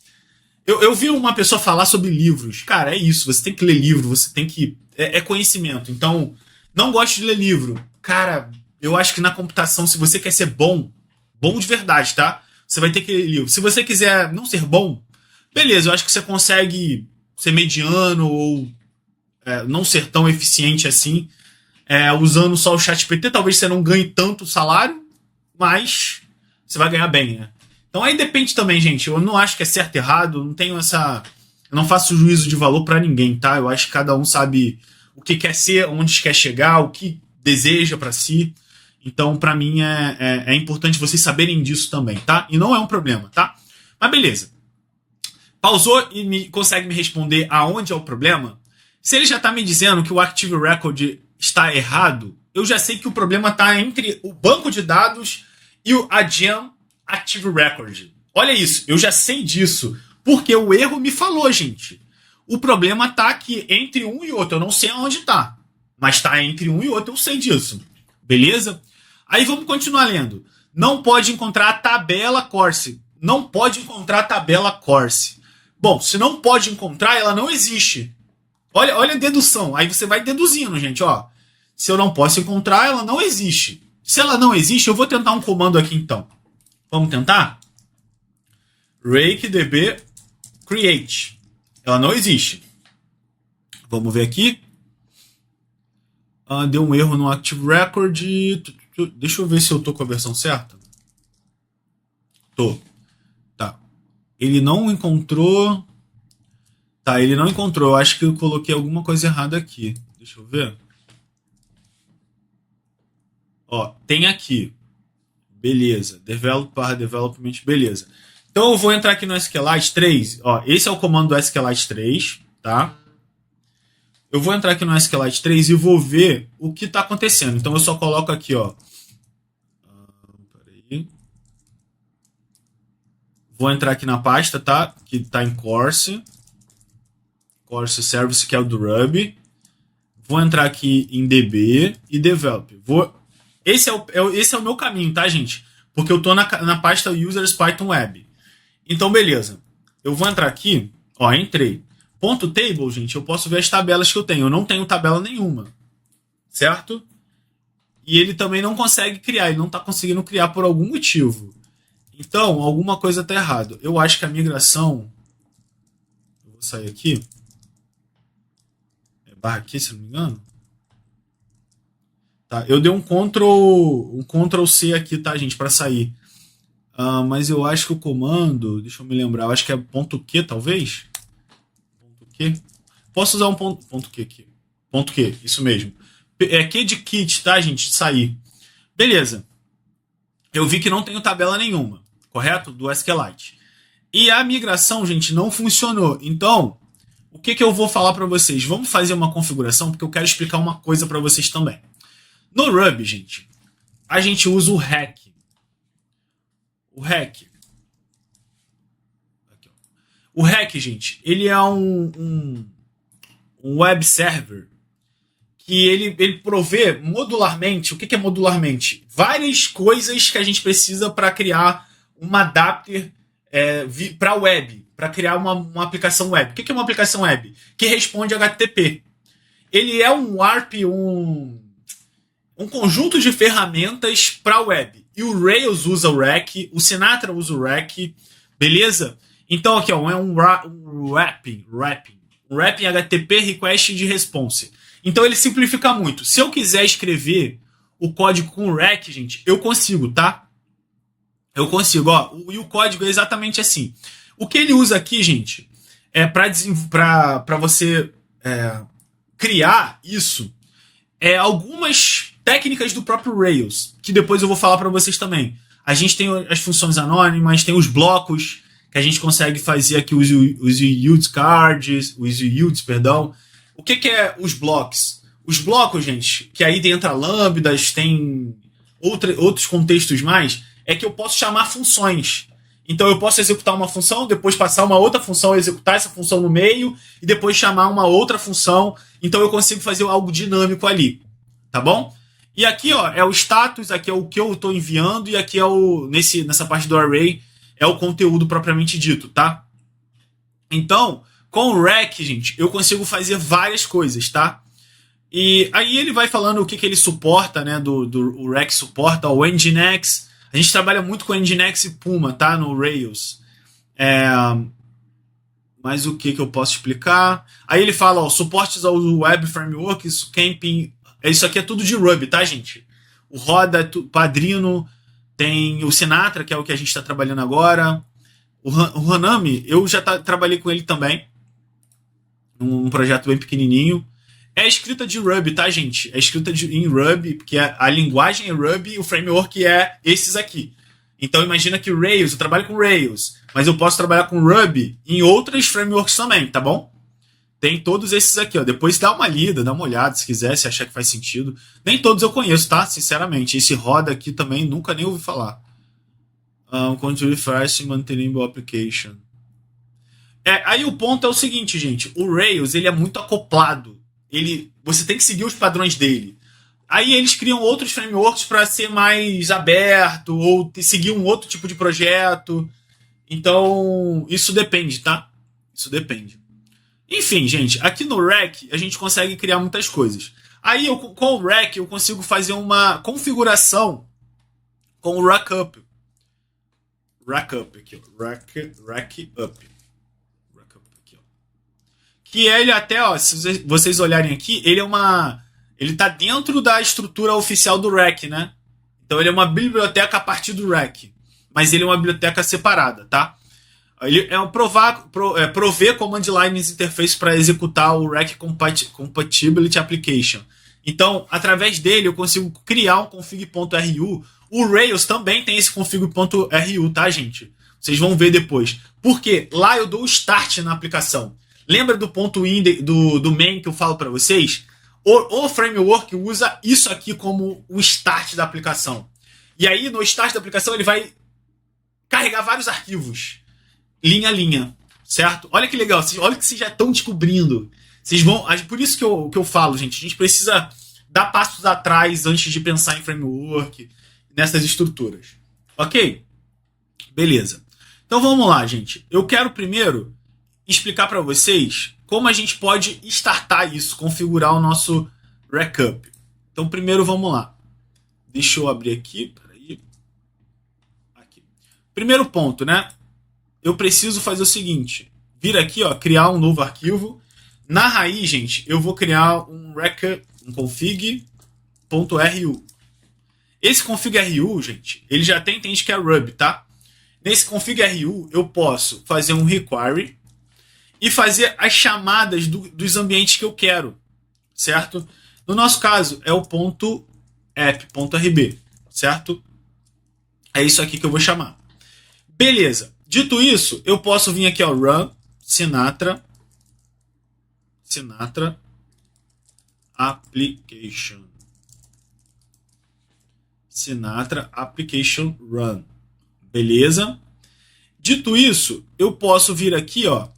Eu vi uma pessoa falar sobre livros. Cara, é isso. Você tem que ler livro, você tem que... É conhecimento. Então, não gosto de ler livro. Cara, eu acho que na computação, se você quer ser bom de verdade, tá? Você vai ter que ler livro. Se você quiser não ser bom, beleza, eu acho que você consegue ser mediano ou não ser tão eficiente assim, usando só o ChatGPT. Talvez você não ganhe tanto salário, mas você vai ganhar bem, né? Então aí depende também, gente. Eu não acho que é certo e errado, não tenho essa... Eu não faço juízo de valor pra ninguém, tá? Eu acho que cada um sabe o que quer ser, onde quer chegar, o que deseja pra si. Então, pra mim, é importante vocês saberem disso também, tá? E não é um problema, tá? Mas beleza. Pausou e consegue me responder aonde é o problema? Se ele já tá me dizendo que o Active Record está errado, eu já sei que o problema tá entre o banco de dados e o Gem Active Record. Olha isso, eu já sei disso, porque o erro me falou, gente. O problema tá aqui entre um e outro, eu não sei aonde tá, mas tá entre um e outro, eu sei disso. Beleza? Aí vamos continuar lendo. Não pode encontrar a tabela Corse. Não pode encontrar a tabela Corse. Bom, se não pode encontrar, ela não existe. Olha a dedução. Aí você vai deduzindo, gente, ó. Se eu não posso encontrar, ela não existe. Se ela não existe, eu vou tentar um comando aqui então. Vamos tentar? rakedb create. Ela não existe. Vamos ver aqui. Deu um erro no Active Record. Deixa eu ver se eu tô com a versão certa. Tô. Tá. Ele não encontrou. Tá, ele não encontrou. Eu acho que eu coloquei alguma coisa errada aqui. Deixa eu ver. Ó, tem aqui. Beleza. Development, beleza. Então eu vou entrar aqui no SQLite 3. Ó, esse é o comando do SQLite 3, tá? Eu vou entrar aqui no SQLite 3 e vou ver o que está acontecendo. Então eu só coloco aqui, ó. Peraí. Vou entrar aqui na pasta, tá? Que está em Corse. Corse Service, que é o do Ruby. Vou entrar aqui em DB e Develop. Esse é o meu caminho, tá, gente? Porque eu tô na pasta Users Python Web. Então, beleza. Eu vou entrar aqui. Ó, entrei. Ponto table, gente, eu posso ver as tabelas que eu tenho. Eu não tenho tabela nenhuma. Certo? E ele também não consegue criar. Ele não está conseguindo criar por algum motivo. Então, alguma coisa está errada. Eu acho que a migração sair aqui. É barra aqui, se não me engano. Tá, eu dei um Ctrl C aqui, tá, gente, para sair. Mas eu acho que o comando, deixa eu me lembrar, eu acho que é ponto .q, talvez? Ponto .q? Posso usar um ponto .q aqui. Ponto .q, isso mesmo. É Q de kit, tá, gente? De sair. Beleza. Eu vi que não tenho tabela nenhuma, correto? Do SQLite. E a migração, gente, não funcionou. Então, o que eu vou falar para vocês? Vamos fazer uma configuração, porque eu quero explicar uma coisa para vocês também. No Ruby, gente, a gente usa o REC. O REC. Aqui, ó. O REC, gente, ele é um web server que ele provê modularmente. O que é modularmente? Várias coisas que a gente precisa para criar um adapter para web, para criar uma aplicação web. O que é uma aplicação web? Que responde HTTP. Ele é um ARP, um conjunto de ferramentas para web. E o Rails usa o REC, o Sinatra usa o REC, beleza? Então aqui ó, é um wrapping HTTP request de response. Então ele simplifica muito. Se eu quiser escrever o código com o REC, gente, eu consigo, tá? Eu consigo, ó. E o código é exatamente assim. O que ele usa aqui, gente, é para você criar isso, algumas técnicas do próprio Rails, que depois eu vou falar para vocês também. A gente tem as funções anônimas, tem os blocos, que a gente consegue fazer aqui os yields cards, os yields, perdão. O que é os blocos? Os blocos, gente, que aí entra lambdas, tem outros contextos mais, é que eu posso chamar funções. Então eu posso executar uma função, depois passar uma outra função, executar essa função no meio, e depois chamar uma outra função. Então eu consigo fazer algo dinâmico ali. Tá bom? E aqui, ó, é o status, aqui é o que eu estou enviando, e aqui é nessa parte do array, é o conteúdo propriamente dito, tá? Então, com o REC, gente, eu consigo fazer várias coisas, tá? E aí ele vai falando o que ele suporta, né? O REC suporta, o Nginx. A gente trabalha muito com Nginx e Puma, tá? No Rails. Mas o que eu posso explicar? Aí ele fala, ó, suportes ao Web Frameworks, Camping. Isso aqui é tudo de Ruby, tá, gente? O Roda, Padrino, tem o Sinatra, que é o que a gente está trabalhando agora. O Hanami, eu já trabalhei com ele também. Um projeto bem pequenininho. É escrita de Ruby, tá, gente? É escrita em Ruby, porque a linguagem é Ruby e o framework é esses aqui. Então imagina que o Rails, eu trabalho com Rails, mas eu posso trabalhar com Ruby em outros frameworks também, tá bom? Tem todos esses aqui, ó. Depois dá uma lida, dá uma olhada, se quiser, se achar que faz sentido. Nem todos eu conheço, tá? Sinceramente. Esse Roda aqui também nunca nem ouvi falar. Control First Maintaining Application. Aí o ponto é o seguinte, gente. O Rails, ele é muito acoplado. Você tem que seguir os padrões dele. Aí eles criam outros frameworks para ser mais aberto ou seguir um outro tipo de projeto. Então, isso depende, tá? Isso depende. Enfim, gente, aqui no REC a gente consegue criar muitas coisas. Aí com o REC eu consigo fazer uma configuração com o Rackup. Rackup aqui, ó. Rackup. Aqui, ó. Que ele até, ó, se vocês olharem aqui, ele tá dentro da estrutura oficial do REC, né? Então ele é uma biblioteca a partir do REC, mas ele é uma biblioteca separada, tá? Ele é prover command lines interface para executar o REC Compatibility Application. Então, através dele, eu consigo criar um config.ru. O Rails também tem esse config.ru, tá, gente? Vocês vão ver depois. Porque lá eu dou o start na aplicação. Lembra do ponto .in do main que eu falo para vocês? O framework usa isso aqui como o start da aplicação. E aí, no start da aplicação, ele vai carregar vários arquivos. Linha a linha, certo? Olha que legal, olha que vocês já estão descobrindo. Vocês vão, por isso que eu falo, gente, a gente precisa dar passos atrás antes de pensar em framework, nessas estruturas. Ok? Beleza. Então vamos lá, gente. Eu quero primeiro explicar para vocês como a gente pode startar isso, configurar o nosso Rackup. Então primeiro vamos lá. Deixa eu abrir aqui, peraí. Aqui. Primeiro ponto, né? Eu preciso fazer o seguinte, vir aqui, ó, criar um novo arquivo. Na raiz, gente, eu vou criar um record, um config.ru. Esse config.ru, gente, ele já entende que é Ruby, tá? Nesse config.ru, eu posso fazer um require e fazer as chamadas dos ambientes que eu quero, certo? No nosso caso, é o .app.rb, certo? É isso aqui que eu vou chamar. Beleza. Dito isso, eu posso vir aqui, ó, run Sinatra application. Sinatra application run. Beleza? Dito isso, eu posso vir aqui, ó.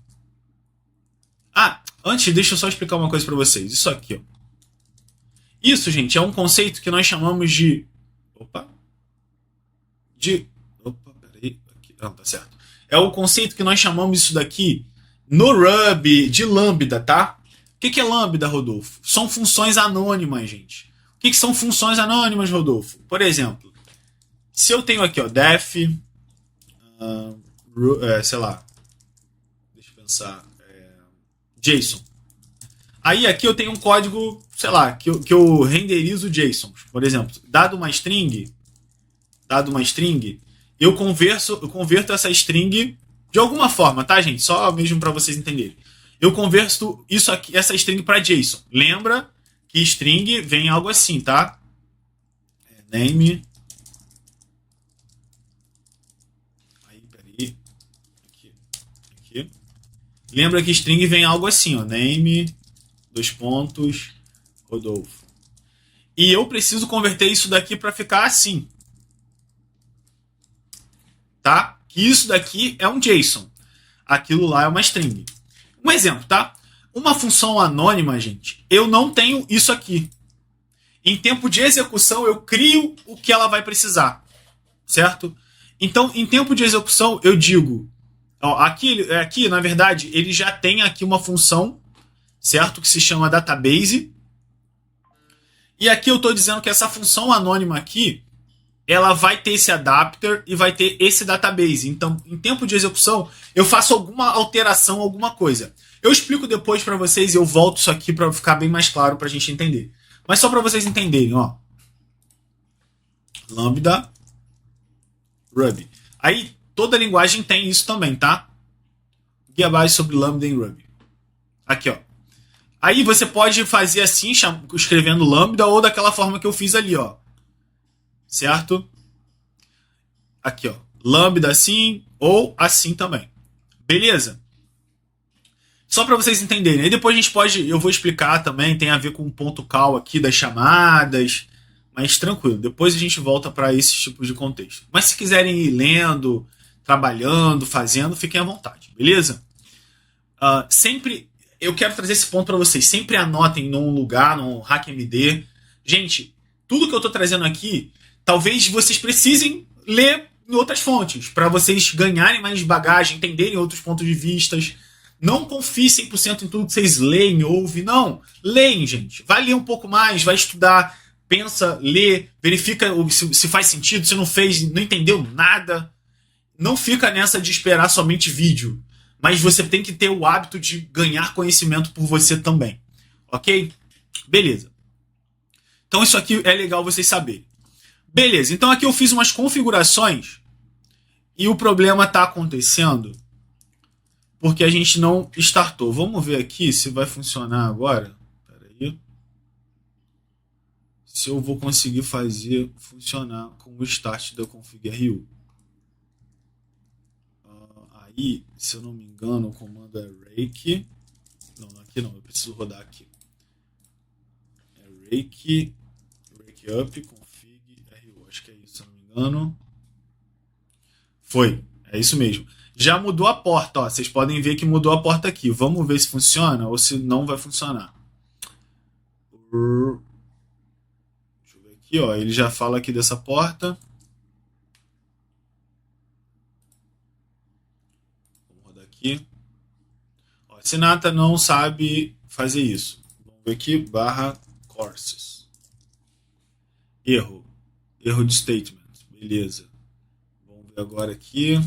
Antes, deixa eu só explicar uma coisa para vocês. Isso aqui, ó. Isso, gente, é um conceito que nós chamamos de... peraí. Aqui. Não, tá certo. É o conceito que nós chamamos isso daqui no Ruby de lambda, tá? O que é lambda, Rodolfo? São funções anônimas, gente. O que são funções anônimas, Rodolfo? Por exemplo, se eu tenho aqui, ó, def, sei lá, deixa eu pensar, JSON. Aí aqui eu tenho um código, sei lá, que eu renderizo JSON. Por exemplo, dado uma string, eu converto essa string de alguma forma, tá, gente? Só mesmo para vocês entenderem. Eu converto isso aqui, essa string para JSON. Lembra que string vem algo assim, tá? Name. Peraí. Aqui. Lembra que string vem algo assim, ó. Name, Rodolfo. E eu preciso converter isso daqui para ficar assim. Tá? Que isso daqui é um JSON. Aquilo lá é uma string. Um exemplo, tá? Uma função anônima, gente, eu não tenho isso aqui. Em tempo de execução, eu crio o que ela vai precisar. Certo? Então, em tempo de execução, eu digo... Ó, aqui, na verdade, ele já tem aqui uma função, certo? Que se chama database. E aqui eu estou dizendo que essa função anônima aqui, ela vai ter esse adapter e vai ter esse database. Então, em tempo de execução, eu faço alguma alteração, alguma coisa. Eu explico depois para vocês e eu volto isso aqui para ficar bem mais claro para a gente entender. Mas só para vocês entenderem, ó. Lambda Ruby. Aí, toda linguagem tem isso também, tá? Guia base sobre Lambda em Ruby. Aqui, ó. Aí você pode fazer assim, escrevendo Lambda, ou daquela forma que eu fiz ali, ó. Certo? Aqui, ó. Lambda assim, ou assim também. Beleza? Só para vocês entenderem. Aí depois a gente eu vou explicar também, tem a ver com o ponto cal aqui das chamadas, mas tranquilo, depois a gente volta para esses tipos de contexto. Mas se quiserem ir lendo, trabalhando, fazendo, fiquem à vontade, beleza? Sempre, eu quero trazer esse ponto para vocês, sempre anotem num lugar, no HackMD. Gente, tudo que eu estou trazendo aqui, talvez vocês precisem ler em outras fontes, para vocês ganharem mais bagagem, entenderem outros pontos de vista. Não confie 100% em tudo que vocês leem, ouvem. Não, leem, gente. Vai ler um pouco mais, vai estudar, pensa, lê, verifica se faz sentido, se não fez, não entendeu nada. Não fica nessa de esperar somente vídeo. Mas você tem que ter o hábito de ganhar conhecimento por você também. Ok? Beleza. Então isso aqui é legal vocês saberem. Beleza, então aqui eu fiz umas configurações e o problema está acontecendo porque a gente não startou. Vamos ver aqui se vai funcionar agora. Espera aí. Se eu vou conseguir fazer funcionar com o start da config.ru. Aí, se eu não me engano, o comando é rake. Não, aqui não, eu preciso rodar aqui. É rake up config.ru. Acho que é isso, se eu não me engano. Foi, é isso mesmo. Já mudou a porta, ó. Vocês podem ver que mudou a porta aqui. Vamos ver se funciona ou se não vai funcionar. Deixa eu ver aqui, ó. Ele já fala aqui dessa porta. Vamos rodar aqui. Ó, Sinatra não sabe fazer isso. Vamos ver aqui, /courses. Erro de statement. Beleza. Vamos ver agora aqui.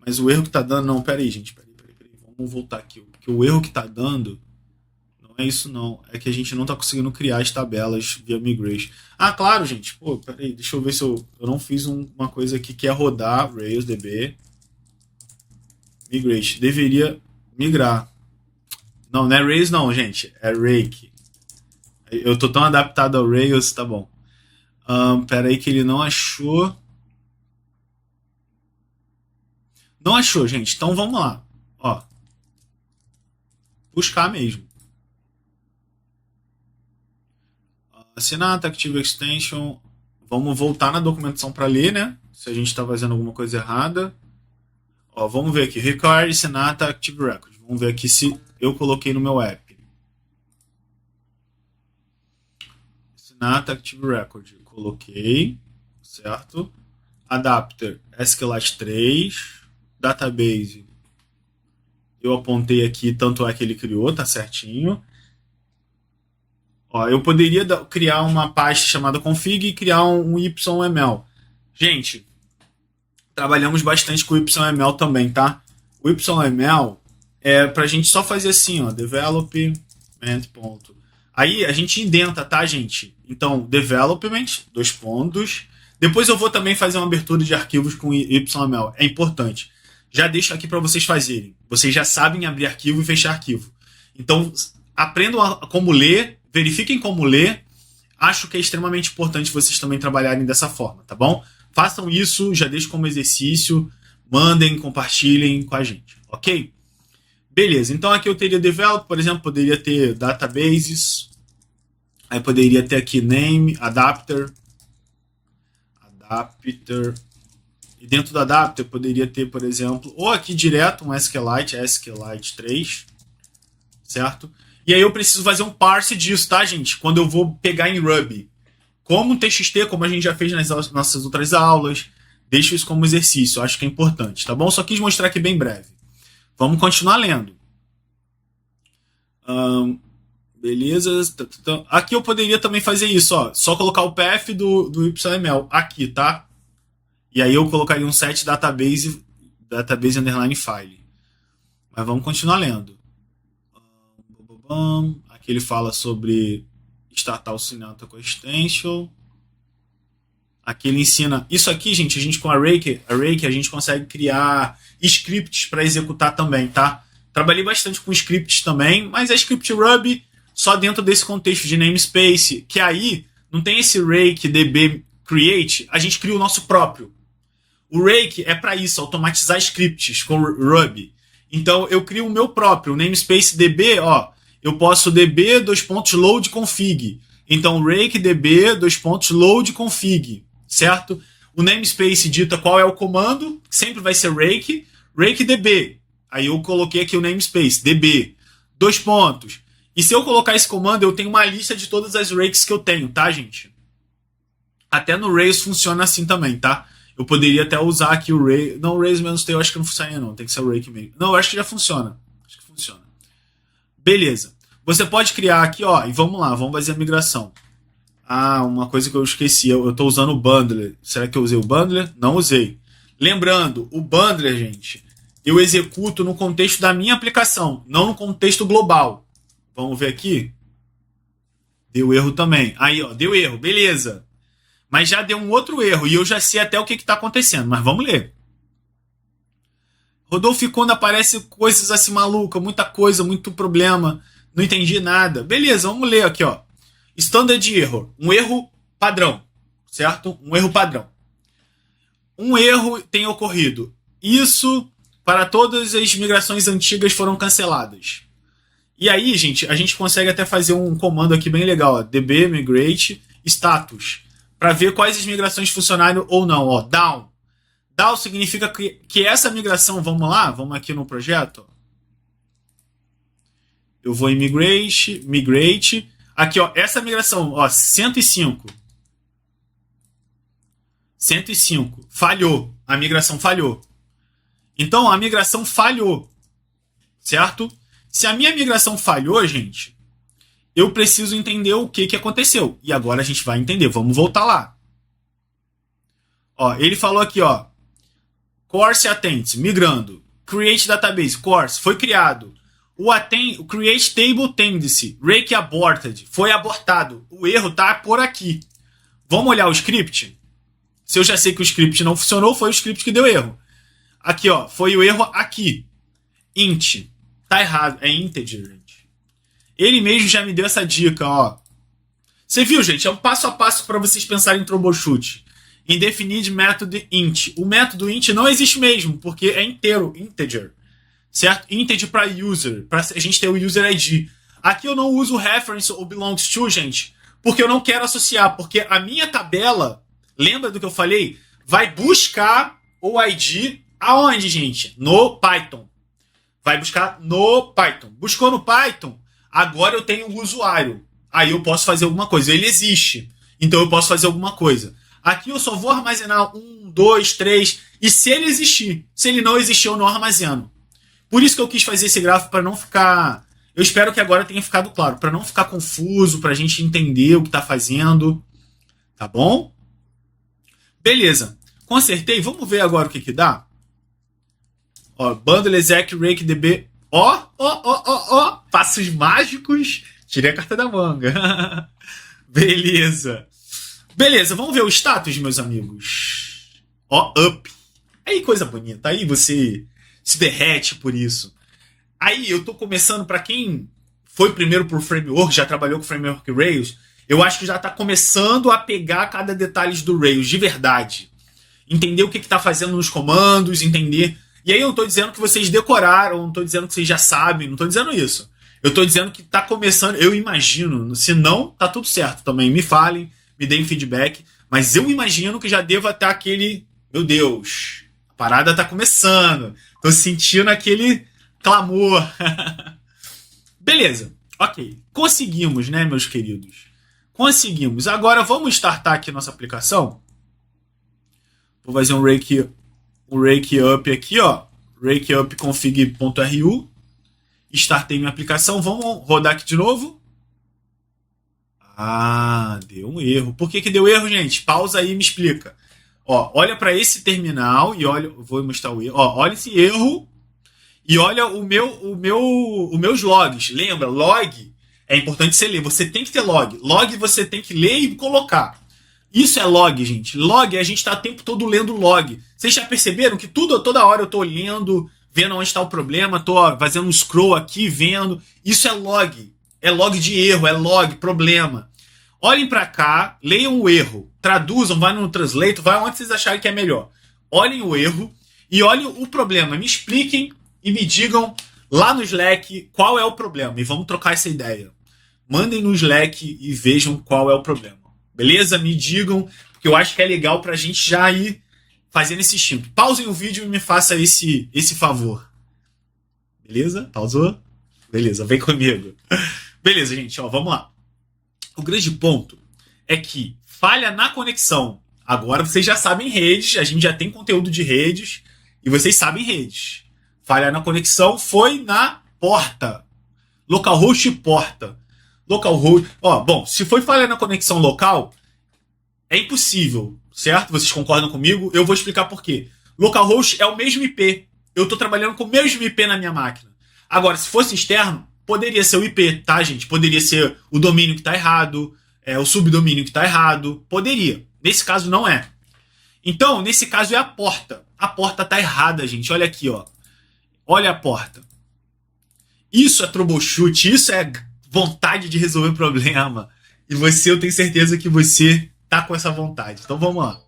Mas o erro que tá dando... Não, peraí, gente. Peraí. Vamos voltar aqui, porque o erro que está dando não é isso não, é que a gente não está conseguindo criar as tabelas via Migration. Ah, claro, gente, pô, peraí, deixa eu ver se eu não fiz uma coisa aqui que é rodar RailsDB Migration. Deveria migrar. Não, não é Rails não, gente, é Rake. Eu tô tão adaptado ao Rails, tá bom. Peraí que ele não achou. Não achou, gente, então vamos lá. Ó, buscar mesmo. Assinata, Active Extension. Vamos voltar na documentação para ler, né? Se a gente está fazendo alguma coisa errada. Ó, vamos ver aqui. Require Sinata Active Record. Vamos ver aqui se eu coloquei no meu app. Sinata Active Record. Coloquei. Certo? Adapter SQLite 3. Database. Eu apontei aqui, tanto é que ele criou, tá certinho. Ó, eu poderia criar uma pasta chamada config e criar um YML. Gente, trabalhamos bastante com o YML também, tá? O YML é pra gente só fazer assim, ó, development. Ponto. Aí a gente indenta, tá, gente? Então, development, 2 pontos. Depois eu vou também fazer uma abertura de arquivos com YML. É importante. Já deixo aqui para vocês fazerem. Vocês já sabem abrir arquivo e fechar arquivo. Então, aprendam como ler, verifiquem como ler. Acho que é extremamente importante vocês também trabalharem dessa forma, tá bom? Façam isso, já deixo como exercício. Mandem, compartilhem com a gente, ok? Beleza, então aqui eu teria develop, por exemplo, poderia ter databases. Aí poderia ter aqui name, adapter. E dentro do adapter poderia ter, por exemplo, ou aqui direto um SQLite, SQLite 3, certo? E aí eu preciso fazer um parse disso, tá, gente? Quando eu vou pegar em Ruby. Como TXT, como a gente já fez nas nossas outras aulas. Deixo isso como exercício, acho que é importante, tá bom? Só quis mostrar aqui bem breve. Vamos continuar lendo. Beleza. Aqui eu poderia também fazer isso, ó. Só colocar o path do YML aqui, tá? E aí eu colocaria um set database underline file. Mas vamos continuar lendo. Aqui ele fala sobre startar o Sinata com a extension. Aqui ele ensina. Isso aqui, gente, a gente com a Rake a gente consegue criar scripts para executar também, tá? Trabalhei bastante com scripts também, mas é script Ruby só dentro desse contexto de namespace, que aí não tem esse Rake DB create, a gente cria o nosso próprio. O Rake é para isso, automatizar scripts com Ruby. Então eu crio o meu próprio, o namespace DB, ó, eu posso DB load config. Então Rake DB load config, certo? O namespace dita qual é o comando, sempre vai ser Rake DB. Aí eu coloquei aqui o namespace DB, 2 pontos. E se eu colocar esse comando, eu tenho uma lista de todas as rakes que eu tenho, tá, gente? Até no Rails funciona assim também, tá? Eu poderia até usar aqui o Rails. Não, o Rails menos T eu acho que não funciona, não. Tem que ser o Rake mesmo. Não, eu acho que já funciona. Acho que funciona. Beleza. Você pode criar aqui, ó, e vamos lá, vamos fazer a migração. Ah, uma coisa que eu esqueci. Eu estou usando o Bundler. Será que eu usei o Bundler? Não usei. Lembrando, o Bundler, gente, eu executo no contexto da minha aplicação, não no contexto global. Vamos ver aqui. Deu erro também. Aí, ó, deu erro. Beleza. Mas já deu um outro erro e eu já sei até o que está acontecendo. Mas vamos ler. Rodolfo, quando aparece coisas assim malucas, muita coisa, muito problema, não entendi nada. Beleza, vamos ler aqui, ó. Standard error, um erro padrão, certo? Um erro padrão. Um erro tem ocorrido. Isso para todas as migrações antigas foram canceladas. E aí, gente, a gente consegue até fazer um comando aqui bem legal, ó, db migrate status, para ver quais as migrações funcionaram ou não. Ó, down. Down significa que essa migração, vamos lá, vamos aqui no projeto. Eu vou em migrate. Aqui, ó, essa migração, ó, 105. 105. Falhou. A migração falhou. Então, a migração falhou. Certo? Se a minha migração falhou, gente, eu preciso entender o que aconteceu. E agora a gente vai entender. Vamos voltar lá. Ó, ele falou aqui, ó. Course attempts, migrando. create database, course, foi criado. O create table tendency, rake aborted, foi abortado. O erro tá por aqui. Vamos olhar o script? Se eu já sei que o script não funcionou, foi o script que deu erro. Aqui, ó, foi o erro aqui. Int. Tá errado, é integer, gente. Ele mesmo já me deu essa dica, ó. Você viu, gente? É um passo a passo para vocês pensarem em troubleshoot. Indefinite method int. O método int não existe mesmo, porque é inteiro, integer. Certo? Integer para user, para a gente ter o user ID. Aqui eu não uso reference ou belongs to, gente, porque eu não quero associar, porque a minha tabela, lembra do que eu falei? Vai buscar o ID aonde, gente? No Python. Vai buscar no Python. Buscou no Python, agora eu tenho o usuário. Aí eu posso fazer alguma coisa. Ele existe. Então eu posso fazer alguma coisa. Aqui eu só vou armazenar 1, 2, 3. E se ele existir? Se ele não existir, eu não armazeno. Por isso que eu quis fazer esse gráfico para não ficar... Eu espero que agora tenha ficado claro. Para não ficar confuso, para a gente entender o que está fazendo. Tá bom? Beleza. Consertei. Vamos ver agora o que dá. Ó, bundle exec rake db. Ó. Passos mágicos. Tirei a carta da manga. Beleza. Beleza, vamos ver o status, meus amigos. Ó, up. Aí, coisa bonita. Aí você se derrete por isso. Aí, eu tô começando, para quem foi primeiro pro framework, já trabalhou com framework Rails, eu acho que já tá começando a pegar cada detalhe do Rails, de verdade. Entender o que tá fazendo nos comandos, entender... E aí eu não tô dizendo que vocês decoraram, não tô dizendo que vocês já sabem, não tô dizendo isso. Eu tô dizendo que tá começando, eu imagino, se não, tá tudo certo também. Me falem, me deem feedback, mas eu imagino que já deva estar aquele, meu Deus, a parada tá começando. Tô sentindo aquele clamor. Beleza, ok. Conseguimos, né, meus queridos? Conseguimos. Agora vamos startar aqui nossa aplicação. Vou fazer um rake up aqui, ó. Rake up config.ru. Startei minha aplicação. Vamos rodar aqui de novo. Ah, deu um erro. Por que deu erro, gente? Pausa aí e me explica. Ó, olha para esse terminal e olha, vou mostrar o erro. Ó, olha esse erro e olha os meus logs. Lembra, log é importante você ler. Você tem que ter log. Log você tem que ler e colocar. Isso é log, gente. Log é a gente tá o tempo todo lendo log. Vocês já perceberam que toda hora eu tô lendo, vendo onde está o problema, tô fazendo um scroll aqui, vendo. Isso é log. É log de erro, é log, problema. Olhem para cá, leiam o erro, traduzam, vai no Translate, vai onde vocês acharem que é melhor. Olhem o erro e olhem o problema. Me expliquem e me digam lá no Slack qual é o problema. E vamos trocar essa ideia. Mandem no Slack e vejam qual é o problema. Beleza? Me digam, porque eu acho que é legal pra gente já ir fazendo esse instinto. Pausem o vídeo e me façam esse favor. Beleza? Pausou? Beleza, vem comigo. Beleza, gente, ó, vamos lá. O grande ponto é que falha na conexão. Agora vocês já sabem redes, a gente já tem conteúdo de redes e vocês sabem redes. Falha na conexão foi na porta. Localhost e porta. Localhost. Ó, bom, se foi falha na conexão local, é impossível, certo? Vocês concordam comigo? Eu vou explicar por quê. Localhost é o mesmo IP. Eu estou trabalhando com o mesmo IP na minha máquina. Agora, se fosse externo, poderia ser o IP, tá, gente? Poderia ser o domínio que está errado, o subdomínio que está errado. Poderia. Nesse caso, não é. Então, nesse caso, é a porta. A porta está errada, gente. Olha aqui, ó. Olha a porta. Isso é troubleshoot, isso é vontade de resolver o problema. E você, eu tenho certeza que você tá com essa vontade. Então, vamos lá.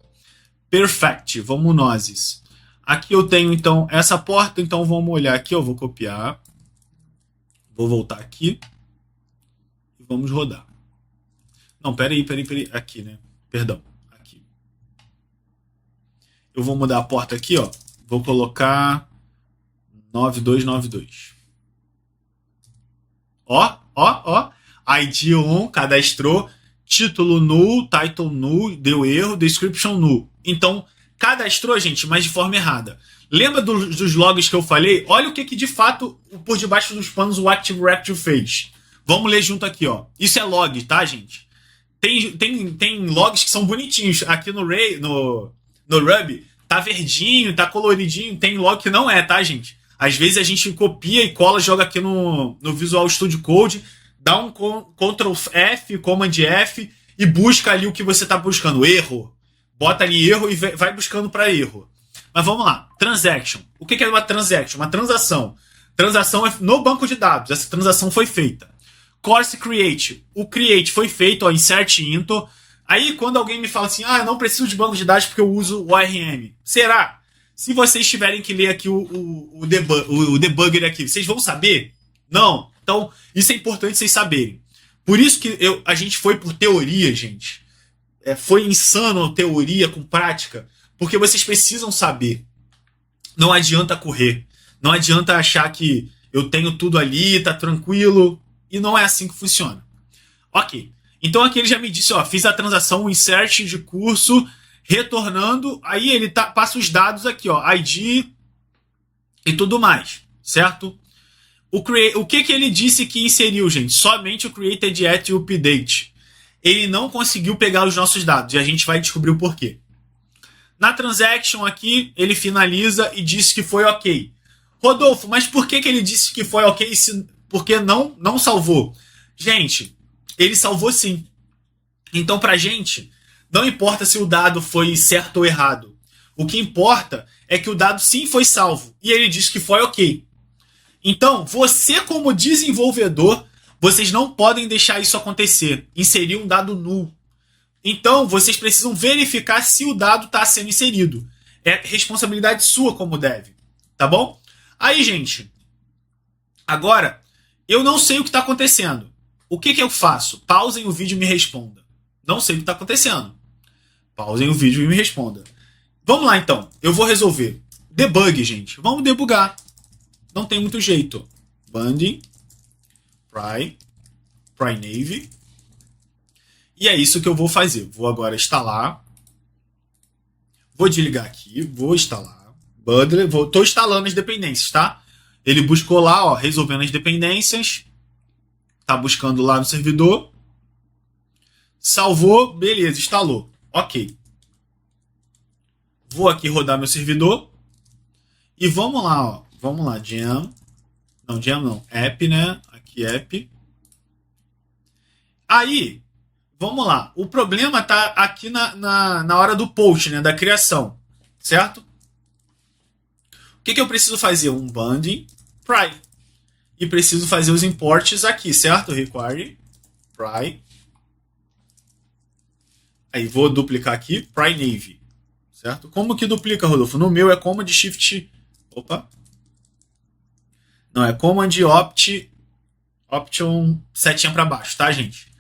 Perfect. Vamos nós. Aqui eu tenho, então, essa porta. Então, vamos olhar aqui. Eu vou copiar. Vou voltar aqui. E vamos rodar. Não, peraí. Aqui, né? Perdão. Aqui. Eu vou mudar a porta aqui, ó. Vou colocar 9292. Ó. ID 1, cadastrou. Título null, title null, deu erro, description null. Então, cadastrou, gente, mas de forma errada. Lembra dos logs que eu falei? Olha o que de fato, por debaixo dos panos, o Active Directory fez. Vamos ler junto aqui, ó. Isso é log, tá, gente? Tem logs que são bonitinhos. Aqui no Ruby, tá verdinho, tá coloridinho. Tem log que não é, tá, gente? Às vezes a gente copia e cola, joga aqui no Visual Studio Code, dá um Ctrl F, Command F e busca ali o que você está buscando. Erro. Bota ali erro e vai buscando para erro. Mas vamos lá. Transaction. O que é uma transaction? Uma transação. Transação é no banco de dados. Essa transação foi feita. Course create. O create foi feito, ó, insert into. Aí quando alguém me fala assim, eu não preciso de banco de dados porque eu uso o ORM. Será? Se vocês tiverem que ler aqui o debugger aqui, vocês vão saber? Não. Então, isso é importante vocês saberem. Por isso que a gente foi por teoria, gente. Foi insano a teoria com prática, porque vocês precisam saber. Não adianta correr. Não adianta achar que eu tenho tudo ali, tá tranquilo. E não é assim que funciona. Ok. Então aqui ele já me disse, fiz a transação, o insert de curso, retornando, aí ele passa os dados aqui, ID e tudo mais, certo? O que ele disse que inseriu, gente? Somente o created at e o update. Ele não conseguiu pegar os nossos dados e a gente vai descobrir o porquê. Na transaction aqui, ele finaliza e disse que foi ok. Rodolfo, mas por que ele disse que foi ok porque não salvou? Gente, ele salvou sim. Então, pra gente, não importa se o dado foi certo ou errado. O que importa é que o dado sim foi salvo. E ele disse que foi ok. Então, você como desenvolvedor, vocês não podem deixar isso acontecer. Inserir um dado null. Então, vocês precisam verificar se o dado está sendo inserido. É responsabilidade sua como dev. Tá bom? Aí, gente. Agora, eu não sei o que está acontecendo. O que eu faço? Pausem o vídeo e me responda. Não sei o que está acontecendo. Pausem o vídeo e me responda. Vamos lá, então. Eu vou resolver. Debug, gente. Vamos debugar. Não tem muito jeito. Banding. Navy. E é isso que eu vou fazer. Vou agora instalar. Vou desligar aqui. Vou instalar. Bundler. Estou instalando as dependências, tá? Ele buscou lá, resolvendo as dependências. Tá buscando lá no servidor. Salvou. Beleza, instalou. Ok. Vou aqui rodar meu servidor. E vamos lá, Vamos lá, Jam. Não, Jam não. App, né? Aqui, App. Aí, vamos lá. O problema tá aqui na hora do post, né? Da criação. Certo? O que eu preciso fazer? Um bundle pry. E preciso fazer os imports aqui, certo? Require pry. Aí vou duplicar aqui, pry navy. Certo? Como que duplica, Rodolfo? No meu é Command Shift. Opa. Não, é Command Option setinha para baixo, tá, gente?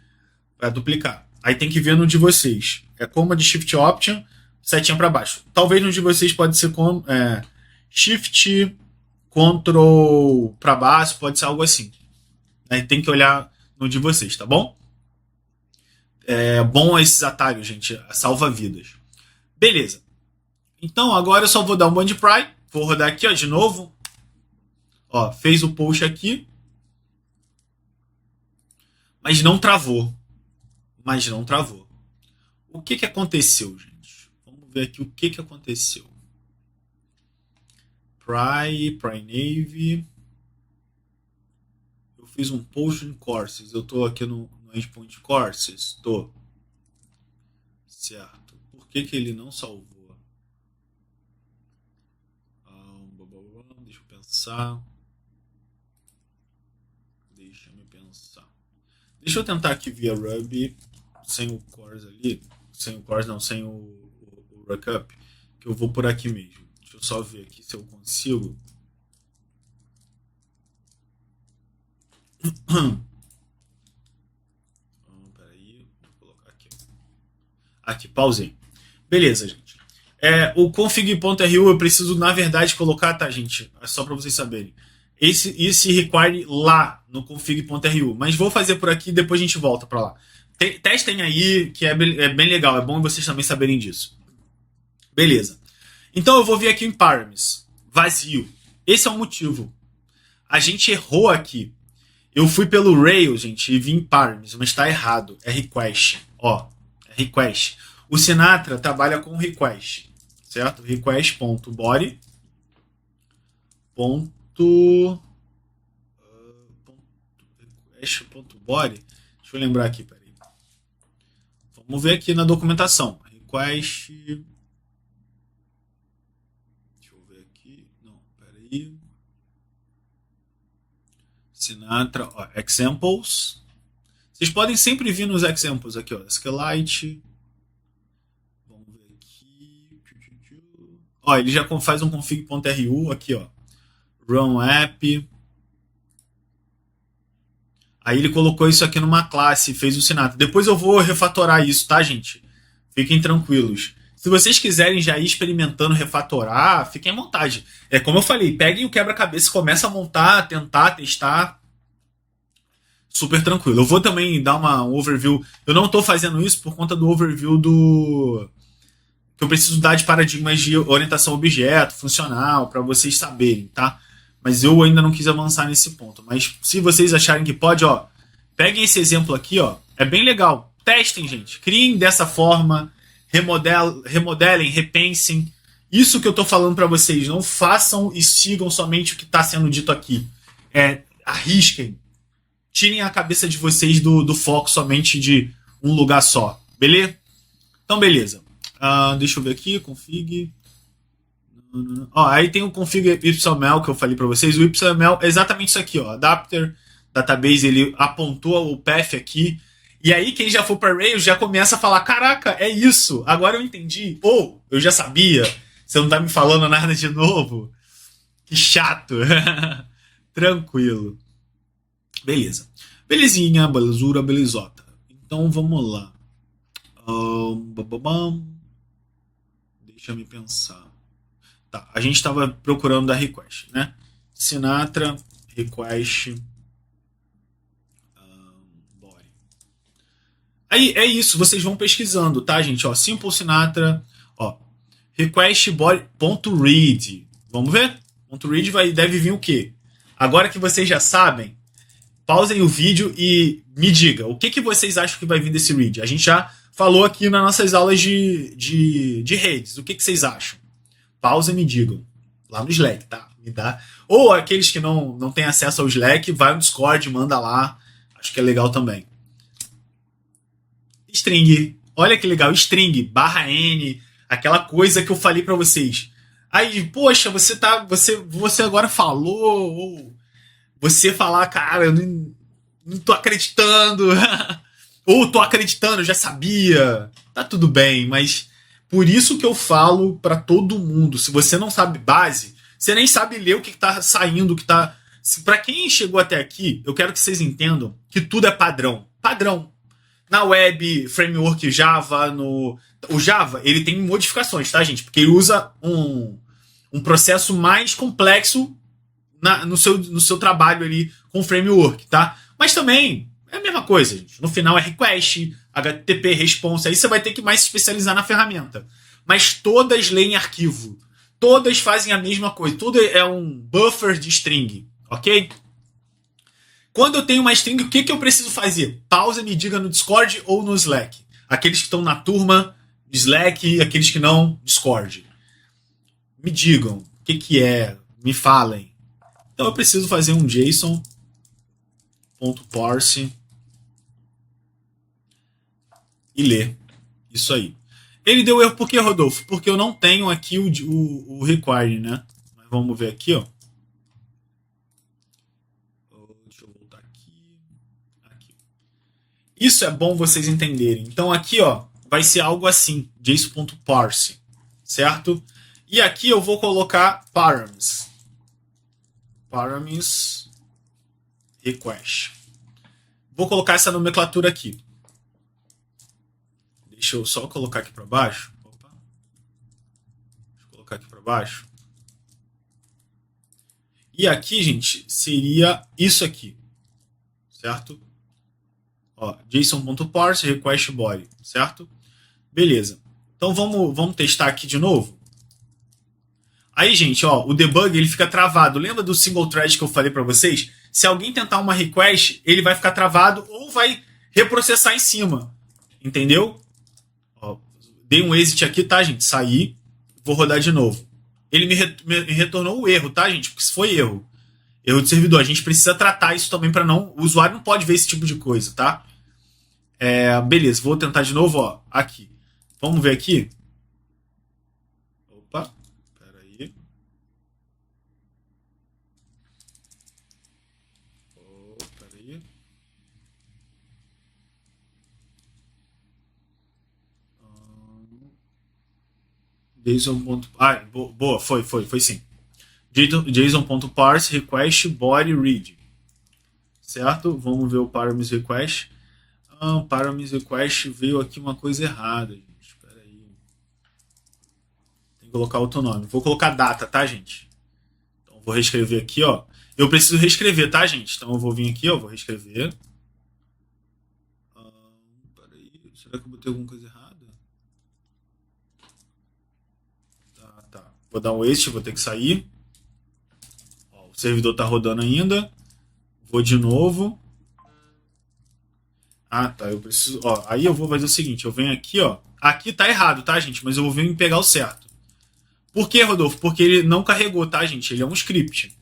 Para duplicar. Aí tem que ver no de vocês. É Command Shift Option setinha para baixo. Talvez no de vocês pode ser Shift Ctrl para baixo, pode ser algo assim. Aí tem que olhar no de vocês, tá bom? É bom esses atalhos, gente. Salva vidas. Beleza. Então agora eu só vou dar um band pry. Vou rodar aqui, de novo. Fez o post aqui. Mas não travou. O que aconteceu, gente? Vamos ver aqui o que aconteceu. Pry Navy. Eu fiz um post em Courses. Eu tô aqui no endpoint Courses. Tô. Certo. Por que ele não salvou? Deixa eu pensar. Deixa eu tentar aqui via Ruby, sem o Course ali. Sem o Course, não, sem o Lookup. Que eu vou por aqui mesmo. Deixa eu só ver aqui se eu consigo. Peraí, vou colocar aqui. Aqui, pausei. Beleza, gente. O config.ru eu preciso, na verdade, colocar, tá, gente? É só para vocês saberem. Esse require lá no config.ru. Mas vou fazer por aqui e depois a gente volta para lá. Testem aí, que é bem legal. É bom vocês também saberem disso. Beleza. Então eu vou vir aqui em Parameters. Vazio. Esse é o motivo. A gente errou aqui. Eu fui pelo Rails, gente, e vim em Parameters, mas está errado. É request. É request. O Sinatra trabalha com request. Certo? Request.body. request.body. Deixa eu lembrar aqui, peraí. Vamos ver aqui na documentação. Request. Deixa eu ver aqui. Não, peraí. Sinatra, ó, examples. Vocês podem sempre vir nos examples aqui, ó. SQLite. Vamos ver aqui. Ó, ele já faz um config.ru aqui, ó. Run app. Aí ele colocou isso aqui numa classe, fez o Sinatra. Depois eu vou refatorar isso, tá, gente? Fiquem tranquilos. Se vocês quiserem já ir experimentando refatorar, fiquem à vontade. É como eu falei, peguem o quebra-cabeça e começa a montar, tentar, testar. Super tranquilo. Eu vou também dar um overview. Eu não estou fazendo isso por conta do overview do... que eu preciso dar de paradigmas de orientação a objeto, funcional, para vocês saberem, tá? Mas eu ainda não quis avançar nesse ponto. Mas se vocês acharem que pode, ó, peguem esse exemplo aqui, ó. É bem legal. Testem, gente. Criem dessa forma. Remodelem, repensem. Isso que eu tô falando para vocês. Não façam e sigam somente o que está sendo dito aqui. Arrisquem. Tirem a cabeça de vocês do foco somente de um lugar só. Beleza? Então, beleza. Deixa eu ver aqui. Config. Ó, aí tem o config YML que eu falei para vocês. O YML é exatamente isso aqui, ó. Adapter, database, ele apontou o path aqui. E aí quem já for para Rails já começa a falar, caraca, é isso. Agora eu entendi. Ou eu já sabia. Você não tá me falando nada de novo. Que chato. Tranquilo. Beleza. Belezinha, belezura, belezota. Então vamos lá. Deixa eu me pensar. Tá, a gente estava procurando da request, né? Sinatra, request, body. Aí é isso, vocês vão pesquisando, tá, gente? Ó, simple Sinatra, ó, request body.read. Vamos ver? .read deve vir o quê? Agora que vocês já sabem, pausem o vídeo e me digam o que vocês acham que vai vir desse read. A gente já falou aqui nas nossas aulas de redes. O que vocês acham? Pausa e me digam. Lá no Slack, tá? Me dá. Ou aqueles que não têm acesso ao Slack, vai no Discord, manda lá. Acho que é legal também. String. Olha que legal. String, _n. Aquela coisa que eu falei pra vocês. Aí, poxa, você agora falou. Ou você falar, cara, eu não tô acreditando. Ou tô acreditando, eu já sabia. Tá tudo bem, mas... Por isso que eu falo para todo mundo, se você não sabe base, você nem sabe ler o que tá saindo, o que tá... Para quem chegou até aqui, eu quero que vocês entendam que tudo é padrão. Padrão. Na web, framework Java, o Java, ele tem modificações, tá, gente? Porque ele usa um processo mais complexo no seu trabalho ali com o framework, tá? Mas também é a mesma coisa, gente. No final é request, HTTP, response. Aí você vai ter que mais se especializar na ferramenta. Mas todas leem arquivo. Todas fazem a mesma coisa. Tudo é um buffer de string. Ok? Quando eu tenho uma string, o que eu preciso fazer? Pausa e me diga no Discord ou no Slack. Aqueles que estão na turma, Slack, aqueles que não, Discord. Me digam o que é. Me falem. Então eu preciso fazer um JSON.parse e ler. Isso aí. Ele deu erro por quê, Rodolfo? Porque eu não tenho aqui o require, né? Mas vamos ver aqui, ó. Deixa eu voltar aqui. Isso é bom vocês entenderem. Então aqui, ó, vai ser algo assim, JSON.parse, certo? E aqui eu vou colocar params. Params request. Vou colocar essa nomenclatura aqui. Deixa eu só colocar aqui para baixo. Opa. Deixa eu colocar aqui para baixo. E aqui, gente, seria isso aqui. Certo? Ó, JSON.parse request body. Certo? Beleza. Então vamos testar aqui de novo. Aí, gente, ó, o debug ele fica travado. Lembra do single thread que eu falei para vocês? Se alguém tentar uma request, ele vai ficar travado ou vai reprocessar em cima. Entendeu? Ó, dei um exit aqui, tá, gente? Saí. Vou rodar de novo. Ele me retornou o erro, tá, gente? Porque isso foi erro. Erro de servidor. A gente precisa tratar isso também para não... O usuário não pode ver esse tipo de coisa, tá? Beleza, vou tentar de novo, ó. Aqui. Vamos ver aqui. Opa, peraí. Peraí. JSON. Boa, foi sim. JSON.parse request body read. Certo? Vamos ver o parameter request. Parameter request veio aqui uma coisa errada, gente. Espera aí. Tem que colocar outro nome. Vou colocar data, tá, gente? Então vou reescrever aqui, ó. Eu preciso reescrever, tá, gente? Então eu vou vir aqui, ó, vou reescrever. Peraí, será que eu botei alguma coisa errada? Tá. Vou dar um exit, vou ter que sair. Ó, o servidor tá rodando ainda. Vou de novo. Tá, eu preciso... Ó, aí eu vou fazer o seguinte, eu venho aqui, ó. Aqui tá errado, tá, gente? Mas eu vou vir pegar o certo. Por que, Rodolfo? Porque ele não carregou, tá, gente? Ele é um script.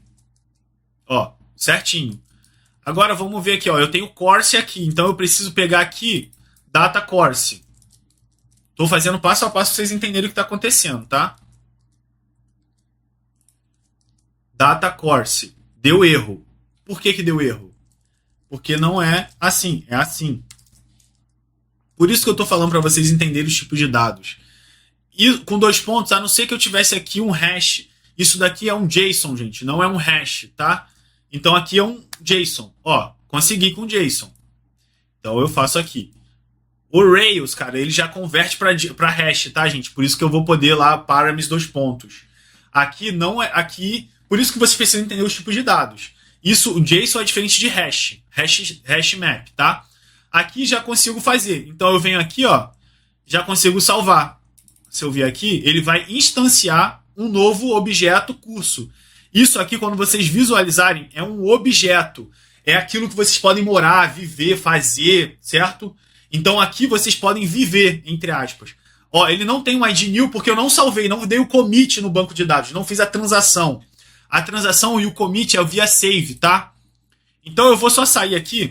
Ó, certinho. Agora vamos ver aqui, ó. Eu tenho course aqui, então eu preciso pegar aqui data course. Tô fazendo passo a passo pra vocês entenderem o que tá acontecendo, tá? Data course. Deu erro. Por que deu erro? Porque não é assim, é assim. Por isso que eu tô falando para vocês entenderem os tipos de dados. E com 2 pontos, a não ser que eu tivesse aqui um hash. Isso daqui é um JSON, gente, não é um hash, tá? Então aqui é um JSON. Ó, consegui com JSON. Então eu faço aqui. O Rails, cara, ele já converte para hash, tá, gente? Por isso que eu vou poder lá parameters 2 pontos. Aqui não é aqui, por isso que vocês precisam entender os tipos de dados. Isso, o JSON é diferente de hash map, tá? Aqui já consigo fazer. Então eu venho aqui, ó, já consigo salvar. Se eu vier aqui, ele vai instanciar um novo objeto curso. Isso aqui, quando vocês visualizarem, é um objeto. É aquilo que vocês podem morar, viver, fazer, certo? Então aqui vocês podem viver, entre aspas. Ó, ele não tem um ID new porque eu não salvei, não dei o commit no banco de dados, não fiz a transação. A transação e o commit é via save, tá? Então eu vou só sair aqui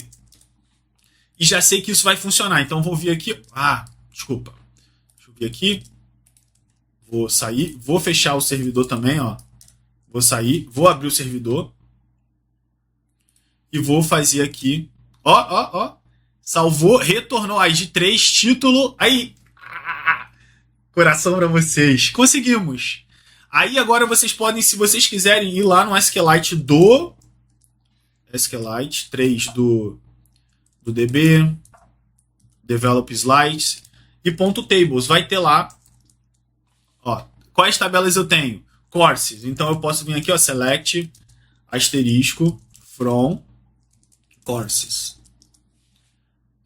e já sei que isso vai funcionar. Então eu vou vir aqui... desculpa. Deixa eu vir aqui. Vou sair. Vou fechar o servidor também, ó. Vou sair. Vou abrir o servidor. E vou fazer aqui... Ó. Salvou, retornou ID 3, título... Aí! Coração pra vocês. Conseguimos. Aí agora vocês podem, se vocês quiserem, ir lá no SQLite do... SQLite 3 do DB, Develop Slides e ponto .tables. Vai ter lá, ó, quais tabelas eu tenho? Courses. Então eu posso vir aqui, ó, select, asterisco, from, courses.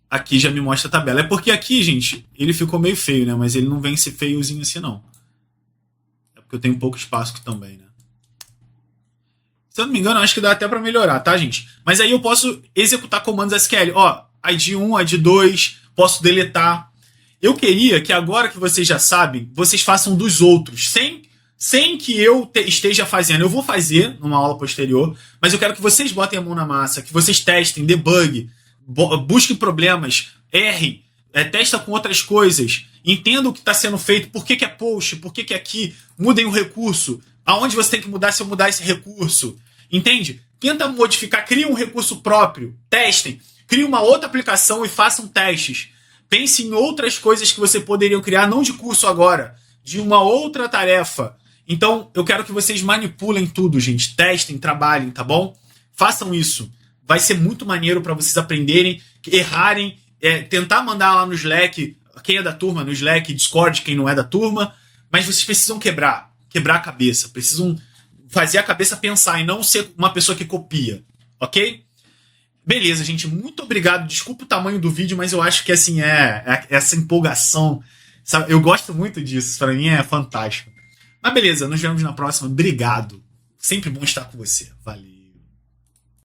Aqui já me mostra a tabela. É porque aqui, gente, ele ficou meio feio, né? Mas ele não vem ser feiozinho assim, não. É porque eu tenho pouco espaço também, né? Se eu não me engano, acho que dá até para melhorar, tá, gente? Mas aí eu posso executar comandos SQL. Ó, ID 1, ID 2, posso deletar. Eu queria que agora que vocês já sabem, vocês façam dos outros, sem que eu esteja fazendo. Eu vou fazer numa aula posterior, mas eu quero que vocês botem a mão na massa, que vocês testem, debug, busquem problemas, errem, testa com outras coisas, entendam o que está sendo feito, por que é post, por que é aqui, mudem o recurso, aonde você tem que mudar se eu mudar esse recurso. Entende? Tenta modificar, cria um recurso próprio, testem, cria uma outra aplicação e façam testes. Pense em outras coisas que você poderia criar, não de curso agora, de uma outra tarefa. Então, eu quero que vocês manipulem tudo, gente. Testem, trabalhem, tá bom? Façam isso. Vai ser muito maneiro para vocês aprenderem, errarem, tentar mandar lá no Slack, quem é da turma, no Slack, Discord, quem não é da turma, mas vocês precisam quebrar a cabeça, precisam fazer a cabeça pensar e não ser uma pessoa que copia, ok? Beleza, gente, muito obrigado. Desculpa o tamanho do vídeo, mas eu acho que assim essa empolgação, sabe? Eu gosto muito disso, para mim é fantástico. Mas beleza, nos vemos na próxima. Obrigado. Sempre bom estar com você. Valeu.